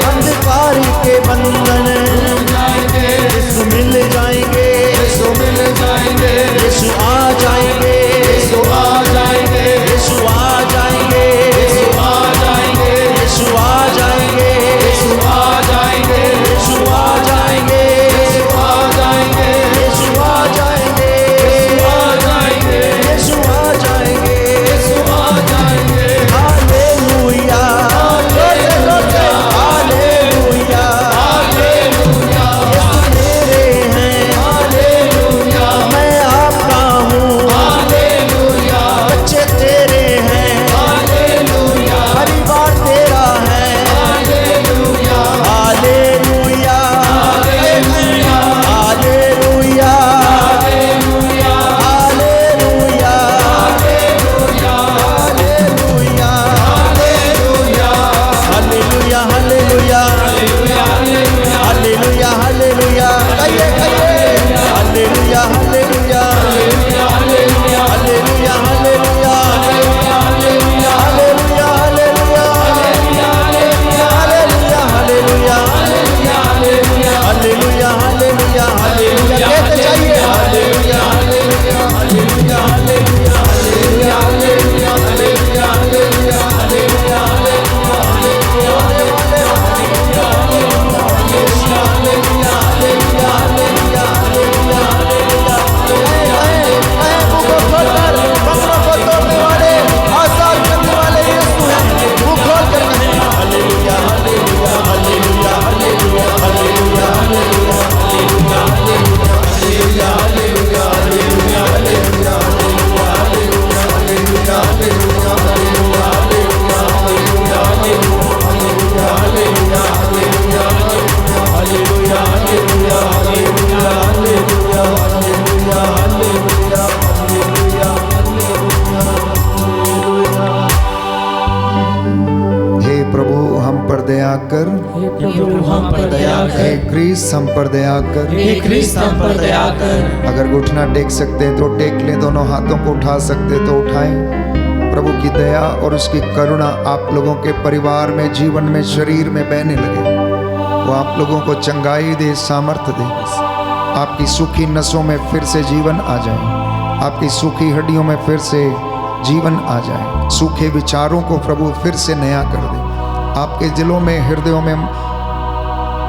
अंधकार के बंधन यीशु मिल जाएंगे, यीशु मिल जाएंगे, यीशु आ जाएंगे, यीशु ख्रीस्त हम पर दया कर। हे ख्रीस्त हम पर दया कर। अगर घुटना टेक सकते हैं तो टेक लें, दोनों हाथों को उठा सकते हैं तो उठाएं। प्रभु की दया और उसकी करुणा आप लोगों के परिवार में, जीवन में, शरीर में बहने लगे। वो आप लोगों को चंगाई दे, सामर्थ्य दे। आपकी सूखी नसों में फिर से जीवन आ जाए, आपकी सूखी हड्डियों में फिर से जीवन आ जाए। सूखे विचारों को प्रभु फिर से नया कर दे। आपके दिलों में, हृदयों में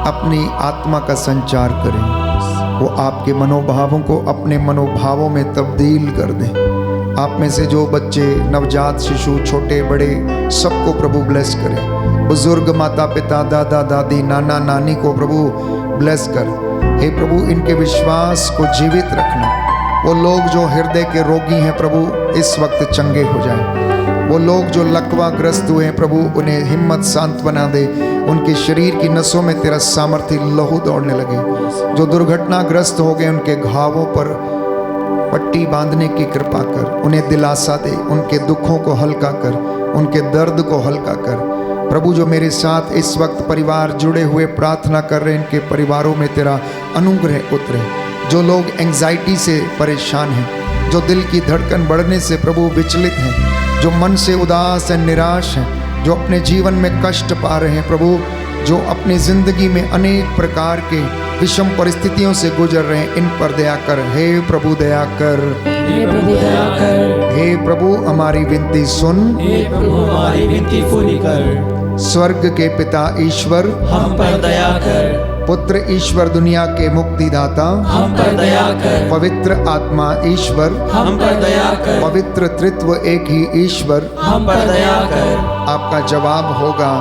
अपनी आत्मा का संचार करें। वो आपके मनोभावों को अपने मनोभावों में तब्दील कर दें। आप में से जो बच्चे, नवजात शिशु, छोटे बड़े, सबको प्रभु ब्लेस करें। बुजुर्ग, माता पिता, दादा दादी, नाना नानी को प्रभु ब्लेस कर। हे प्रभु, इनके विश्वास को जीवित रखना। वो लोग जो हृदय के रोगी हैं प्रभु, इस वक्त चंगे हो जाएं। वो लोग जो लकवा ग्रस्त हुए हैं प्रभु, उन्हें हिम्मत, सांत्वना दे। उनके शरीर की नसों में तेरा सामर्थ्य लहू दौड़ने लगे। जो दुर्घटनाग्रस्त हो गए, उनके घावों पर पट्टी बांधने की कृपा कर। उन्हें दिलासा दे, उनके दुखों को हल्का कर, उनके दर्द को हल्का कर। प्रभु, जो मेरे साथ इस वक्त परिवार जुड़े हुए प्रार्थना कर रहे हैं, इनके परिवारों में तेरा अनुग्रह उतरे। जो लोग एंजाइटी से परेशान हैं, जो दिल की धड़कन बढ़ने से प्रभु विचलित हैं, जो मन से उदास हैं, निराश हैं, जो अपने जीवन में कष्ट पा रहे हैं प्रभु, जो अपनी जिंदगी में अनेक प्रकार के विषम परिस्थितियों से गुजर रहे हैं, इन पर दया कर। हे प्रभु दया कर। हे प्रभु दया कर। हे प्रभु हमारी विनती सुन। हे प्रभु हमारी विनती पूरी कर। स्वर्ग के पिता ईश्वर, हम पर दया कर। पुत्र ईश्वर, दुनिया के मुक्तिदाता, हम पर दया कर। पवित्र आत्मा ईश्वर, हम पर दया कर। पवित्र त्रित्व एक ही ईश्वर, हम पर दया कर। आपका जवाब होगा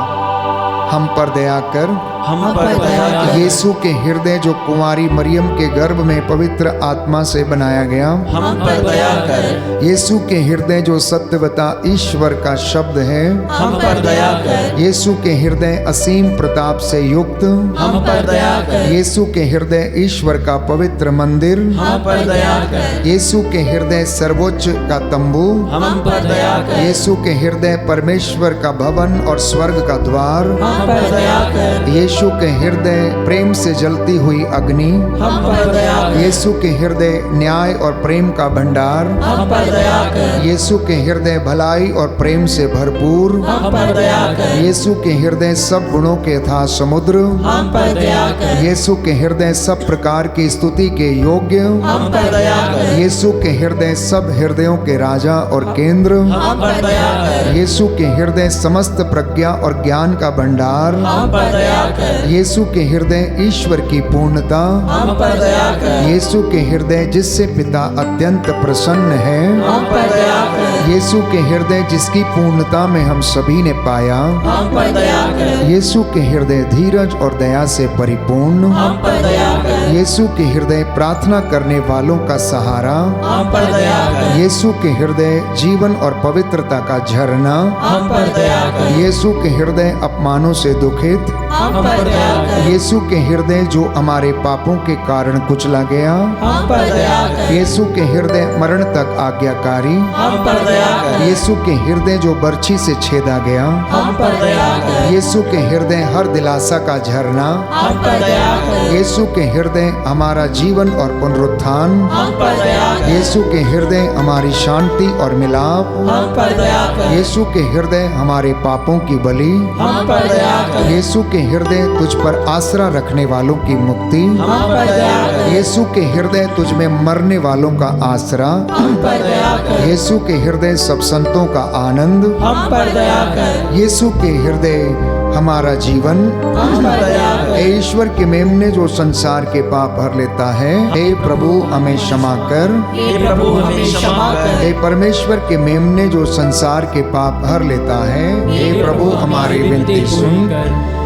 हम पर दया कर। हम पर दया कर। यीशु के हृदय जो कुंवारी मरियम के गर्भ में पवित्र आत्मा से बनाया गया, हम पर दया कर। यीशु के हृदय जो सत्यवता ईश्वर का शब्द है, हम पर दया कर। यीशु के हृदय असीम प्रताप से युक्त, हम पर दया कर। यीशु के हृदय ईश्वर का पवित्र मंदिर, हम पर दया कर। यीशु के हृदय सर्वोच्च का तंबू, हम पर दया कर। यीशु के हृदय परमेश्वर का भवन और स्वर्ग का द्वार, हम पर दया कर। यीशु के हृदय प्रेम से जलती हुई अग्नि, हम पर दया कर। यीशु के हृदय न्याय और प्रेम का भंडार, हम पर दया कर। यीशु के हृदय भलाई और प्रेम से भरपूर, हम पर दया कर। यीशु के हृदय सब गुणों के था समुद्र, हम पर दया कर। यीशु के हृदय सब प्रकार की स्तुति के योग्य, हम पर दया कर। यीशु के हृदय सब हृदयों के राजा और केंद्र, हम पर दया कर। यीशु के हृदय समस्त प्रज्ञा और ज्ञान का भंडार, हम पर दया कर। यीशु के हृदय ईश्वर की पूर्णता, हम पर दया कर। यीशु के हृदय जिससे पिता अत्यंत प्रसन्न है, हम पर दया कर। यीशु के हृदय जिसकी पूर्णता में हम सभी ने पाया, हम पर दया कर। यीशु के हृदय धीरज और दया से परिपूर्ण, हम पर दया कर। यीशु के हृदय प्रार्थना करने वालों का सहारा, हम पर दया कर। यीशु के हृदय जीवन और पवित्रता का झरना, हम पर दया कर। यीशु के हृदय अपमानों से दुखित, हम पर दया कर। यीशु के हृदय जो हमारे पापों के कारण कुचला गया, हम पर दया कर। यीशु के हृदय मरण तक आज्ञाकारी, हम पर दया कर। यीशु के हृदय जो बर्छी से छेदा गया, हम पर दया कर। यीशु के हृदय हर दिलासा का झरना, हम पर दया कर। यीशु के हृदय हमारा जीवन और पुनरुत्थान, हम पर दया कर। यीशु के हृदय हमारी शांति और मिलाप, हम पर दया कर। यीशु के हृदय हमारे पापों की बलि, हम पर दया कर। यीशु के हृदय तुझ पर आसरा रखने वालों की मुक्ति, हम पर दया कर। यीशु के हृदय तुझ में मरने वालों का आसरा, हम पर दया कर। यीशु के हृदय सब संतों का आनंद, हम पर दया कर। यीशु के हृदय हमारा जीवन, हम पर दया कर। हे ईश्वर के मेमने जो संसार के पाप भर लेता है, हे प्रभु हमें क्षमा कर। हे प्रभु हमें क्षमा कर। हे परमेश्वर के मेमने जो संसार के पाप भर लेता है, हे प्रभु हमारी विनती सुन।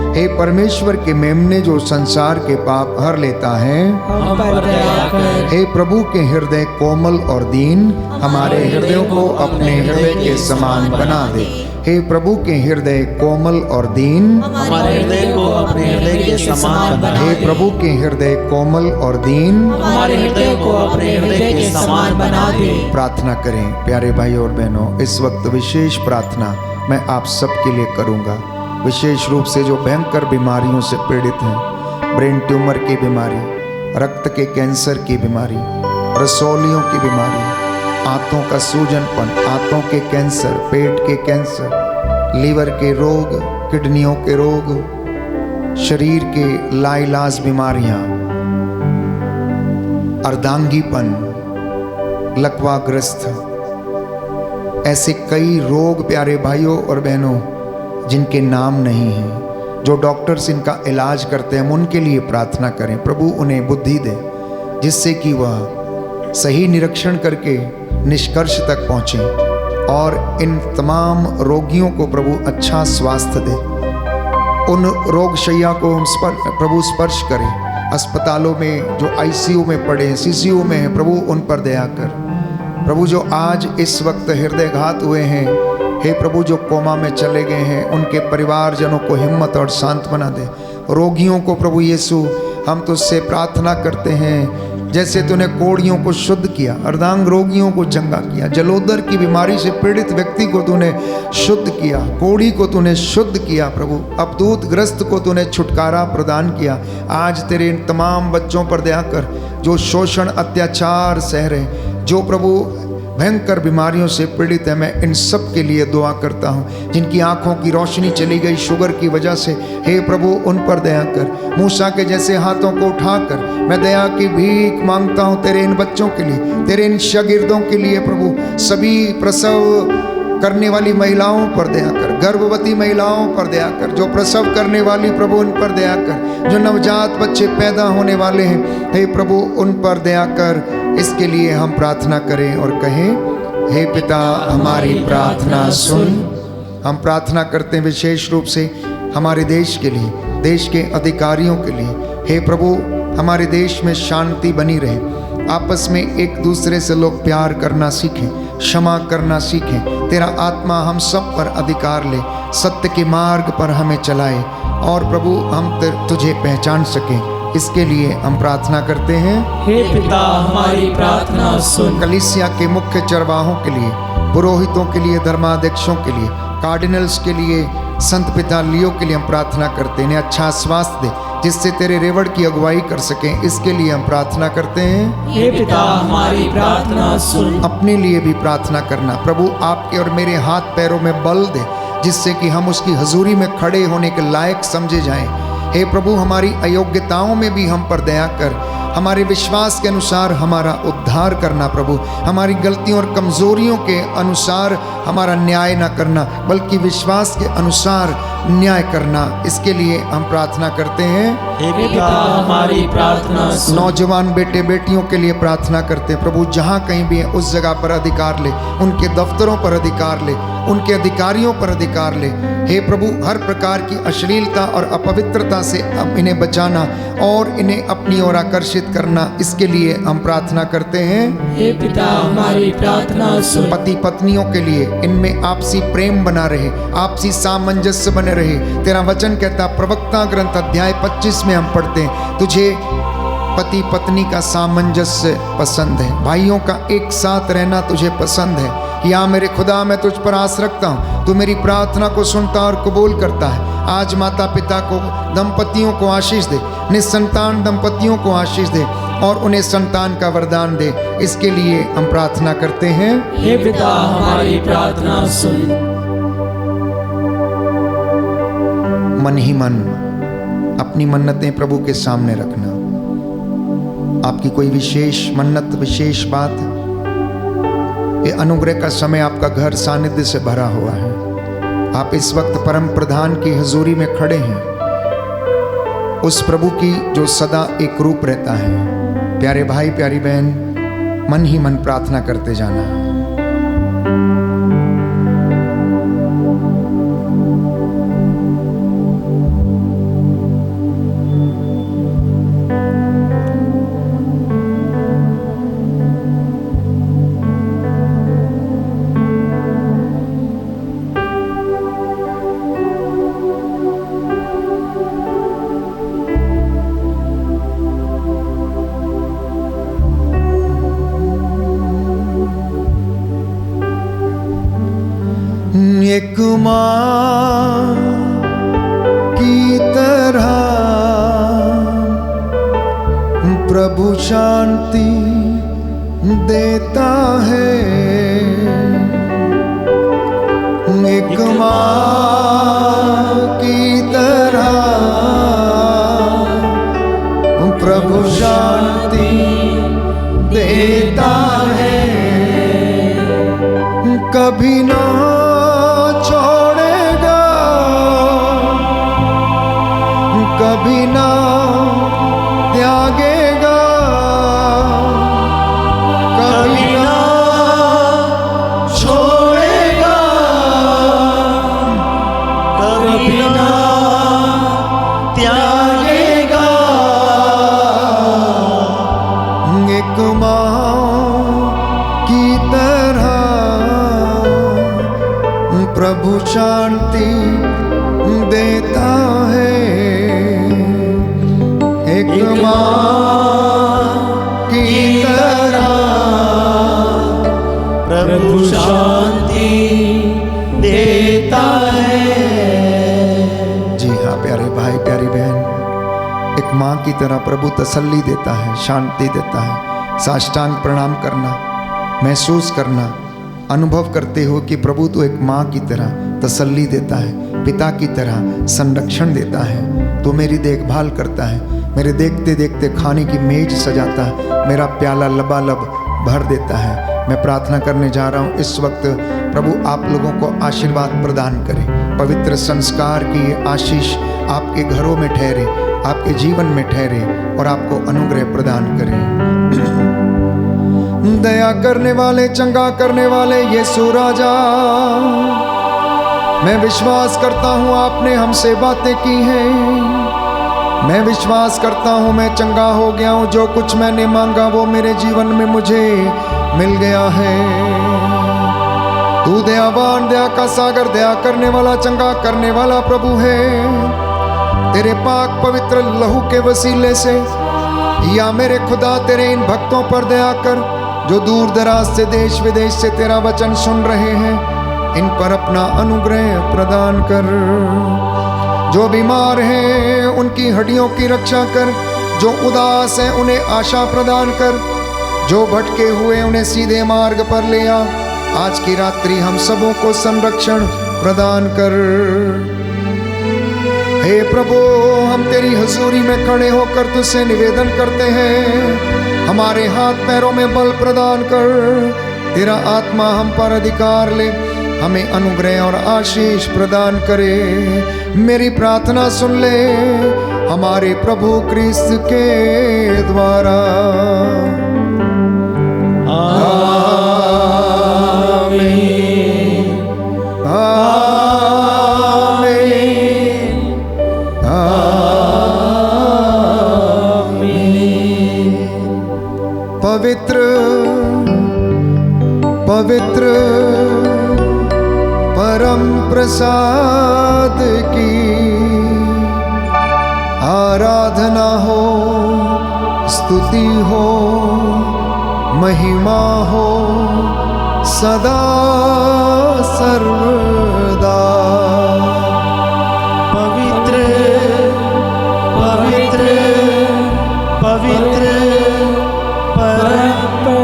हे परमेश्वर के मेमने जो संसार के पाप हर लेता है, हम पर दया कर। हे प्रभु के हृदय कोमल और दीन, हमारे हृदयों को अपने हृदय के समान बना दे। हे प्रभु के हृदय कोमल और दीन, हमारे हृदय को अपने हृदय के समान बना हे दे। प्रभु के हृदय कोमल और दीन। हमारे हृदय को अपने हृदय के समान बना दे। प्रार्थना करें प्यारे भाई और बहनों, इस वक्त विशेष प्रार्थना मैं आप सबके लिए करूंगा, विशेष रूप से जो भयंकर बीमारियों से पीड़ित हैं, ब्रेन ट्यूमर की बीमारी, रक्त के कैंसर की बीमारी, रसौलियों की बीमारी, आंतों का सूजनपन, आंतों के कैंसर, पेट के कैंसर, लीवर के रोग, किडनियों के रोग, शरीर के लाइलाज बीमारियां, अर्धांगीपन, लकवाग्रस्त, ऐसे कई रोग प्यारे भाइयों और बहनों जिनके नाम नहीं हैं, जो डॉक्टर्स इनका इलाज करते हैं, हम उनके लिए प्रार्थना करें। प्रभु उन्हें बुद्धि दे जिससे कि वह सही निरीक्षण करके निष्कर्ष तक पहुँचें और इन तमाम रोगियों को प्रभु अच्छा स्वास्थ्य दे। उन रोगशैया को हम प्रभु स्पर्श करें। अस्पतालों में जो आईसीयू में पड़े हैं, सीसीयू में हैं, प्रभु उन पर दया कर। प्रभु जो आज इस वक्त हृदयघात हुए हैं, हे प्रभु जो कोमा में चले गए हैं, उनके परिवारजनों को हिम्मत और सांत्वना दे। रोगियों को प्रभु यीशु हम तुझसे प्रार्थना करते हैं, जैसे तूने कोढ़ियों को शुद्ध किया, अर्धांग रोगियों को चंगा किया, जलोदर की बीमारी से पीड़ित व्यक्ति को तूने शुद्ध किया, कोढ़ी को तूने शुद्ध किया, प्रभु अवधूत ग्रस्त को तूने छुटकारा प्रदान किया। आज तेरे इन तमाम बच्चों पर दया कर जो शोषण अत्याचार सह रहे, जो प्रभु भयंकर बीमारियों से पीड़ित है। मैं इन सब के लिए दुआ करता हूँ जिनकी आंखों की रोशनी चली गई शुगर की वजह से, हे प्रभु उन पर दया कर। मूसा के जैसे हाथों को उठाकर मैं दया की भीख मांगता हूँ तेरे इन बच्चों के लिए, तेरे इन शागिर्दों के लिए। प्रभु सभी प्रसव करने वाली महिलाओं पर दया कर, गर्भवती महिलाओं पर दया कर, जो प्रसव करने वाली प्रभु उन पर दया कर, जो नवजात बच्चे पैदा होने वाले हैं, हे प्रभु उन पर दया कर। इसके लिए हम प्रार्थना करें और कहें, हे पिता हमारी प्रार्थना सुन। हम प्रार्थना करते हैं विशेष रूप से हमारे देश के लिए, देश के अधिकारियों के लिए। हे प्रभु हमारे देश में शांति बनी रहे, आपस में एक दूसरे से लोग प्यार करना सीखें, क्षमा करना सीखें। तेरा आत्मा हम सब पर अधिकार ले, सत्य के मार्ग पर हमें चलाए और प्रभु हम तुझे पहचान सकें। इसके लिए हम प्रार्थना करते हैं, हे पिता हमारी प्रार्थना सुन। कलीसिया के मुख्य चरवाहों के लिए, पुरोहितों के लिए, धर्माध्यक्षों के लिए, कार्डिनल्स के लिए, संत पिता लियो के लिए हम प्रार्थना करते हैं। अच्छा स्वास्थ्य दे जिससे तेरे रेवड़ की अगुवाई कर सकें। इसके लिए हम प्रार्थना करते हैं, हे पिता हमारी प्रार्थना सुन। अपने लिए भी प्रार्थना करना, प्रभु आपके और मेरे हाथ पैरों में बल दे जिससे कि हम उसकी हजूरी में खड़े होने के लायक समझे जाएं। हे प्रभु हमारी अयोग्यताओं में भी हम पर दया कर, हमारे विश्वास के अनुसार हमारा उद्धार करना। प्रभु हमारी गलतियों और कमजोरियों के अनुसार हमारा न्याय ना करना, बल्कि विश्वास के अनुसार न्याय करना। इसके लिए हम प्रार्थना करते हैं, हे पिता हमारी प्रार्थना सुन। नौजवान बेटे बेटियों के लिए प्रार्थना करते हैं, प्रभु जहाँ कहीं भी है उस जगह पर अधिकार ले, उनके दफ्तरों पर अधिकार ले, उनके अधिकारियों पर अधिकार ले। हे प्रभु हर प्रकार की अश्लीलता और अपवित्रता से इन्हें बचाना और इन्हें अपनी ओर आकर्षित करना। इसके लिए हम प्रार्थना करते हैं, हे पिता हमारी प्रार्थना सुन। पति पत्नियों के लिए इनमें आपसी प्रेम बना रहे, आपसी सामंजस्य बने रहे। तेरा वचन कहता, प्रवक्ता ग्रंथ अध्याय 25 में हम पढ़ते हैं, तुझे पति पत्नी का सामंजस्य पसंद है, भाइयों का एक साथ रहना तुझे पसंद है। या मेरे खुदा मैं तुझ पर आस रखता हूँ, तू मेरी प्रार्थना को सुनता और कबूल करता है। आज माता पिता को, दंपतियों को आशीष दे, निसंतान दंपतियों को आशीष दे और उन्हें संतान का वरदान दे। इसके लिए हम प्रार्थना करते हैं, हे पिता हमारी प्रार्थना सुन। मन ही मन अपनी मन्नतें प्रभु के सामने रखना। आपकी कोई विशेष मन्नत, विशेष बात, ये अनुग्रह का समय आपका घर सानिध्य से भरा हुआ है। आप इस वक्त परम प्रधान की हजूरी में खड़े हैं, उस प्रभु की जो सदा एक रूप रहता है। प्यारे भाई प्यारी बहन, मन ही मन प्रार्थना करते जाना। एक माँ की तरह प्रभु शांति देता है। एक माँ की तरह प्रभु शांति देता है, कभी ना छोड़ेगा, कभी ना त्यागेगा, कभी ना छोड़ेगा, कभी ना त्यागेगा। एक माँ की तरह प्रभु शांति देता है। एक माँ की तरह प्रभु शांति देता है। जी हाँ प्यारे भाई प्यारी बहन, एक माँ की तरह प्रभु तसल्ली देता है, शांति देता है। साष्टांग प्रणाम करना, महसूस करना, अनुभव करते हो कि प्रभु तो एक माँ की तरह तसल्ली देता है, पिता की तरह संरक्षण देता है, तो मेरी देखभाल करता है, मेरे देखते देखते खाने की मेज सजाता है, मेरा प्याला लबालब भर देता है। मैं प्रार्थना करने जा रहा हूँ इस वक्त, प्रभु आप लोगों को आशीर्वाद प्रदान करे, पवित्र संस्कार की ये आशीष आपके घरों में ठहरे, आपके जीवन में ठहरे और आपको अनुग्रह प्रदान करे। दया करने वाले, चंगा करने वाले यीशु राजा, मैं विश्वास करता हूँ आपने हमसे बातें की हैं। मैं विश्वास करता हूँ मैं चंगा हो गया हूँ, जो कुछ मैंने मांगा वो मेरे जीवन में मुझे मिल गया है। तू दयावान, दया का सागर, दया करने वाला, चंगा करने वाला प्रभु है। तेरे पाक पवित्र लहू के वसीले से या मेरे खुदा तेरे इन भक्तों पर दया कर, जो दूर दराज से देश विदेश से तेरा वचन सुन रहे हैं, इन पर अपना अनुग्रह प्रदान कर। जो बीमार हैं उनकी हड्डियों की रक्षा कर, जो उदास हैं उन्हें आशा प्रदान कर, जो भटके हुए उन्हें सीधे मार्ग पर ले आ। आज की रात्रि हम सबों को संरक्षण प्रदान कर। हे प्रभु, हम तेरी हुजूरी में खड़े होकर तुझसे निवेदन करते हैं, हमारे हाथ पैरों में बल प्रदान कर। तेरा आत्मा हम पर अधिकार ले, हमें अनुग्रह और आशीष प्रदान करे। मेरी प्रार्थना सुन ले हमारे प्रभु क्रिस्त के द्वारा। पवित्र पवित्र परम प्रसाद की आराधना हो, स्तुति हो, महिमा हो सदा सर्वदा। पवित्र पवित्र पवित्र परम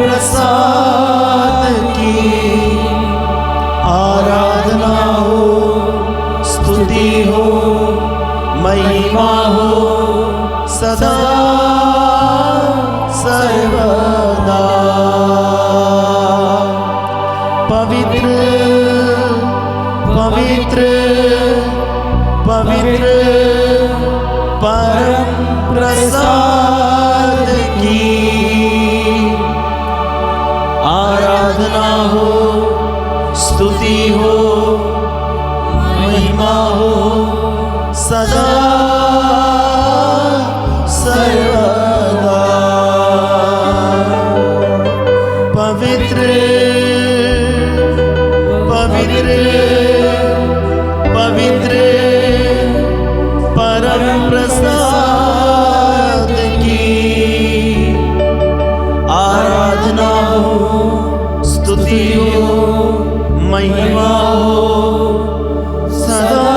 प्रसाद की आराधना हो, स्तुति हो, महिमा हो सदा सर्वदा। पवित्र पवित्र पवित्र परम प्रसाद की आराधना हो, स्तुति हो, महिमा हो सदा सर्वदा। पवित्र पवित्र पवित्र परम प्रसाद की आराधना हो, स्तुति हो, महिमा हो सदा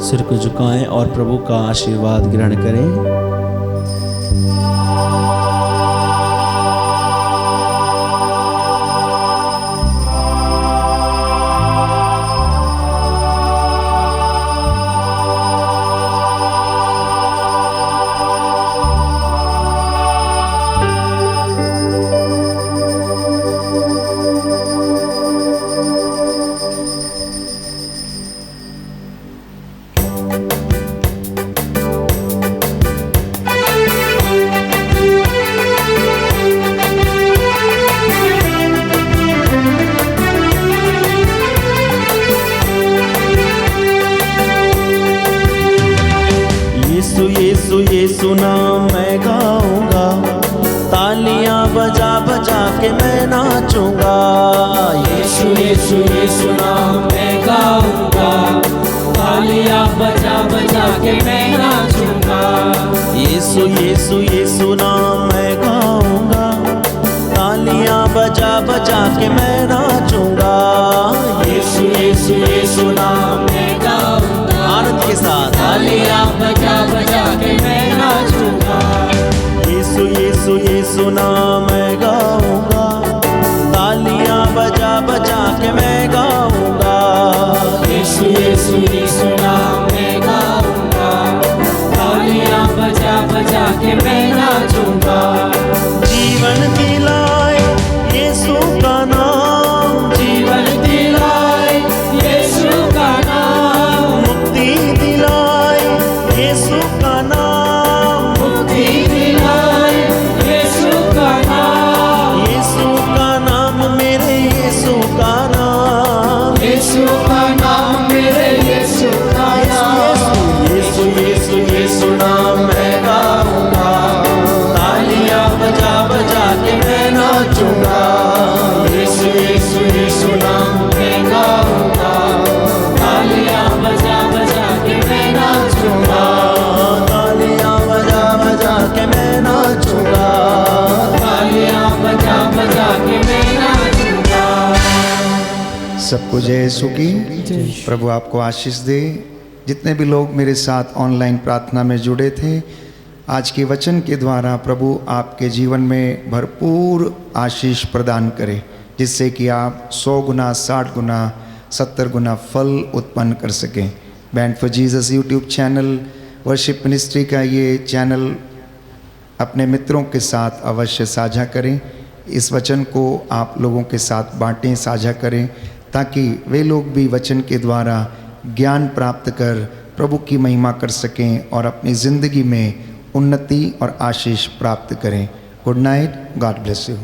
सिर को झुकाएं और प्रभु का आशीर्वाद ग्रहण करें। यीशु यीशु नाम मैं गाऊंगा, तालियां बजा बजा के मैं नाचूंगा। यीशु यीशु यीशु नाम मैं गाऊंगा, तालियां बजा बजा के मैं नाचूंगा। यीशु यीशु यीशु नाम मैं गाऊंगा, तालियां बजा बजा के मैं नाचूंगा। यीशु यीशु यीशु नाम मैं गाऊंगा, आनंद के साथ तालियां बजा बजा के मैं नाचूंगा। यीशु यीशु यीशु नाम मैं गाऊंगा, तालियां बजा बजा के मैं गाऊंगा। यीशु यीशु यीशु नाम मैं गाऊंगा, तालियां बजा बजा के मैं नाचूंगा। जीवन दिलाए यीशु का नाम, जीवन दिलाए यीशु का नाम, मुक्ति दिलाए यीशु का नाम, मुक्ति दिलाए यीशु का नाम। यीशु का नाम मेरे यीशु का नाम, यीशु का नाम मेरे यीशु का नाम। यीशु यीशु यीशु नाम मैं गाऊंगा, तालियां बजा बजा के मैं नाचूंगा। यीशु यीशु यीशु नाम मैं गाऊंगा, तालियां बजा बजा के मैं नाचूंगा। तालियां बजा बजा के मैं नाचूंगा। तालियां बजा बजा के मैं नाचूंगा। सबको जय यीशु की। प्रभु आपको आशीष दे। जितने भी लोग मेरे साथ ऑनलाइन प्रार्थना में जुड़े थे, आज के वचन के द्वारा प्रभु आपके जीवन में भरपूर आशीष प्रदान करे, जिससे कि आप 100 गुना, 60 गुना, 70 गुना फल उत्पन्न कर सकें। Band for Jesus YouTube channel, worship ministry का ये चैनल अपने मित्रों के साथ अवश्य साझा करें। इस वचन को आप लोगों के साथ बांटें, साझा करें, ताकि वे लोग भी वचन के द्वारा ज्ञान प्राप्त कर प्रभु की महिमा कर सकें और अपनी ज़िंदगी में उन्नति और आशीष प्राप्त करें। Good night, God bless you.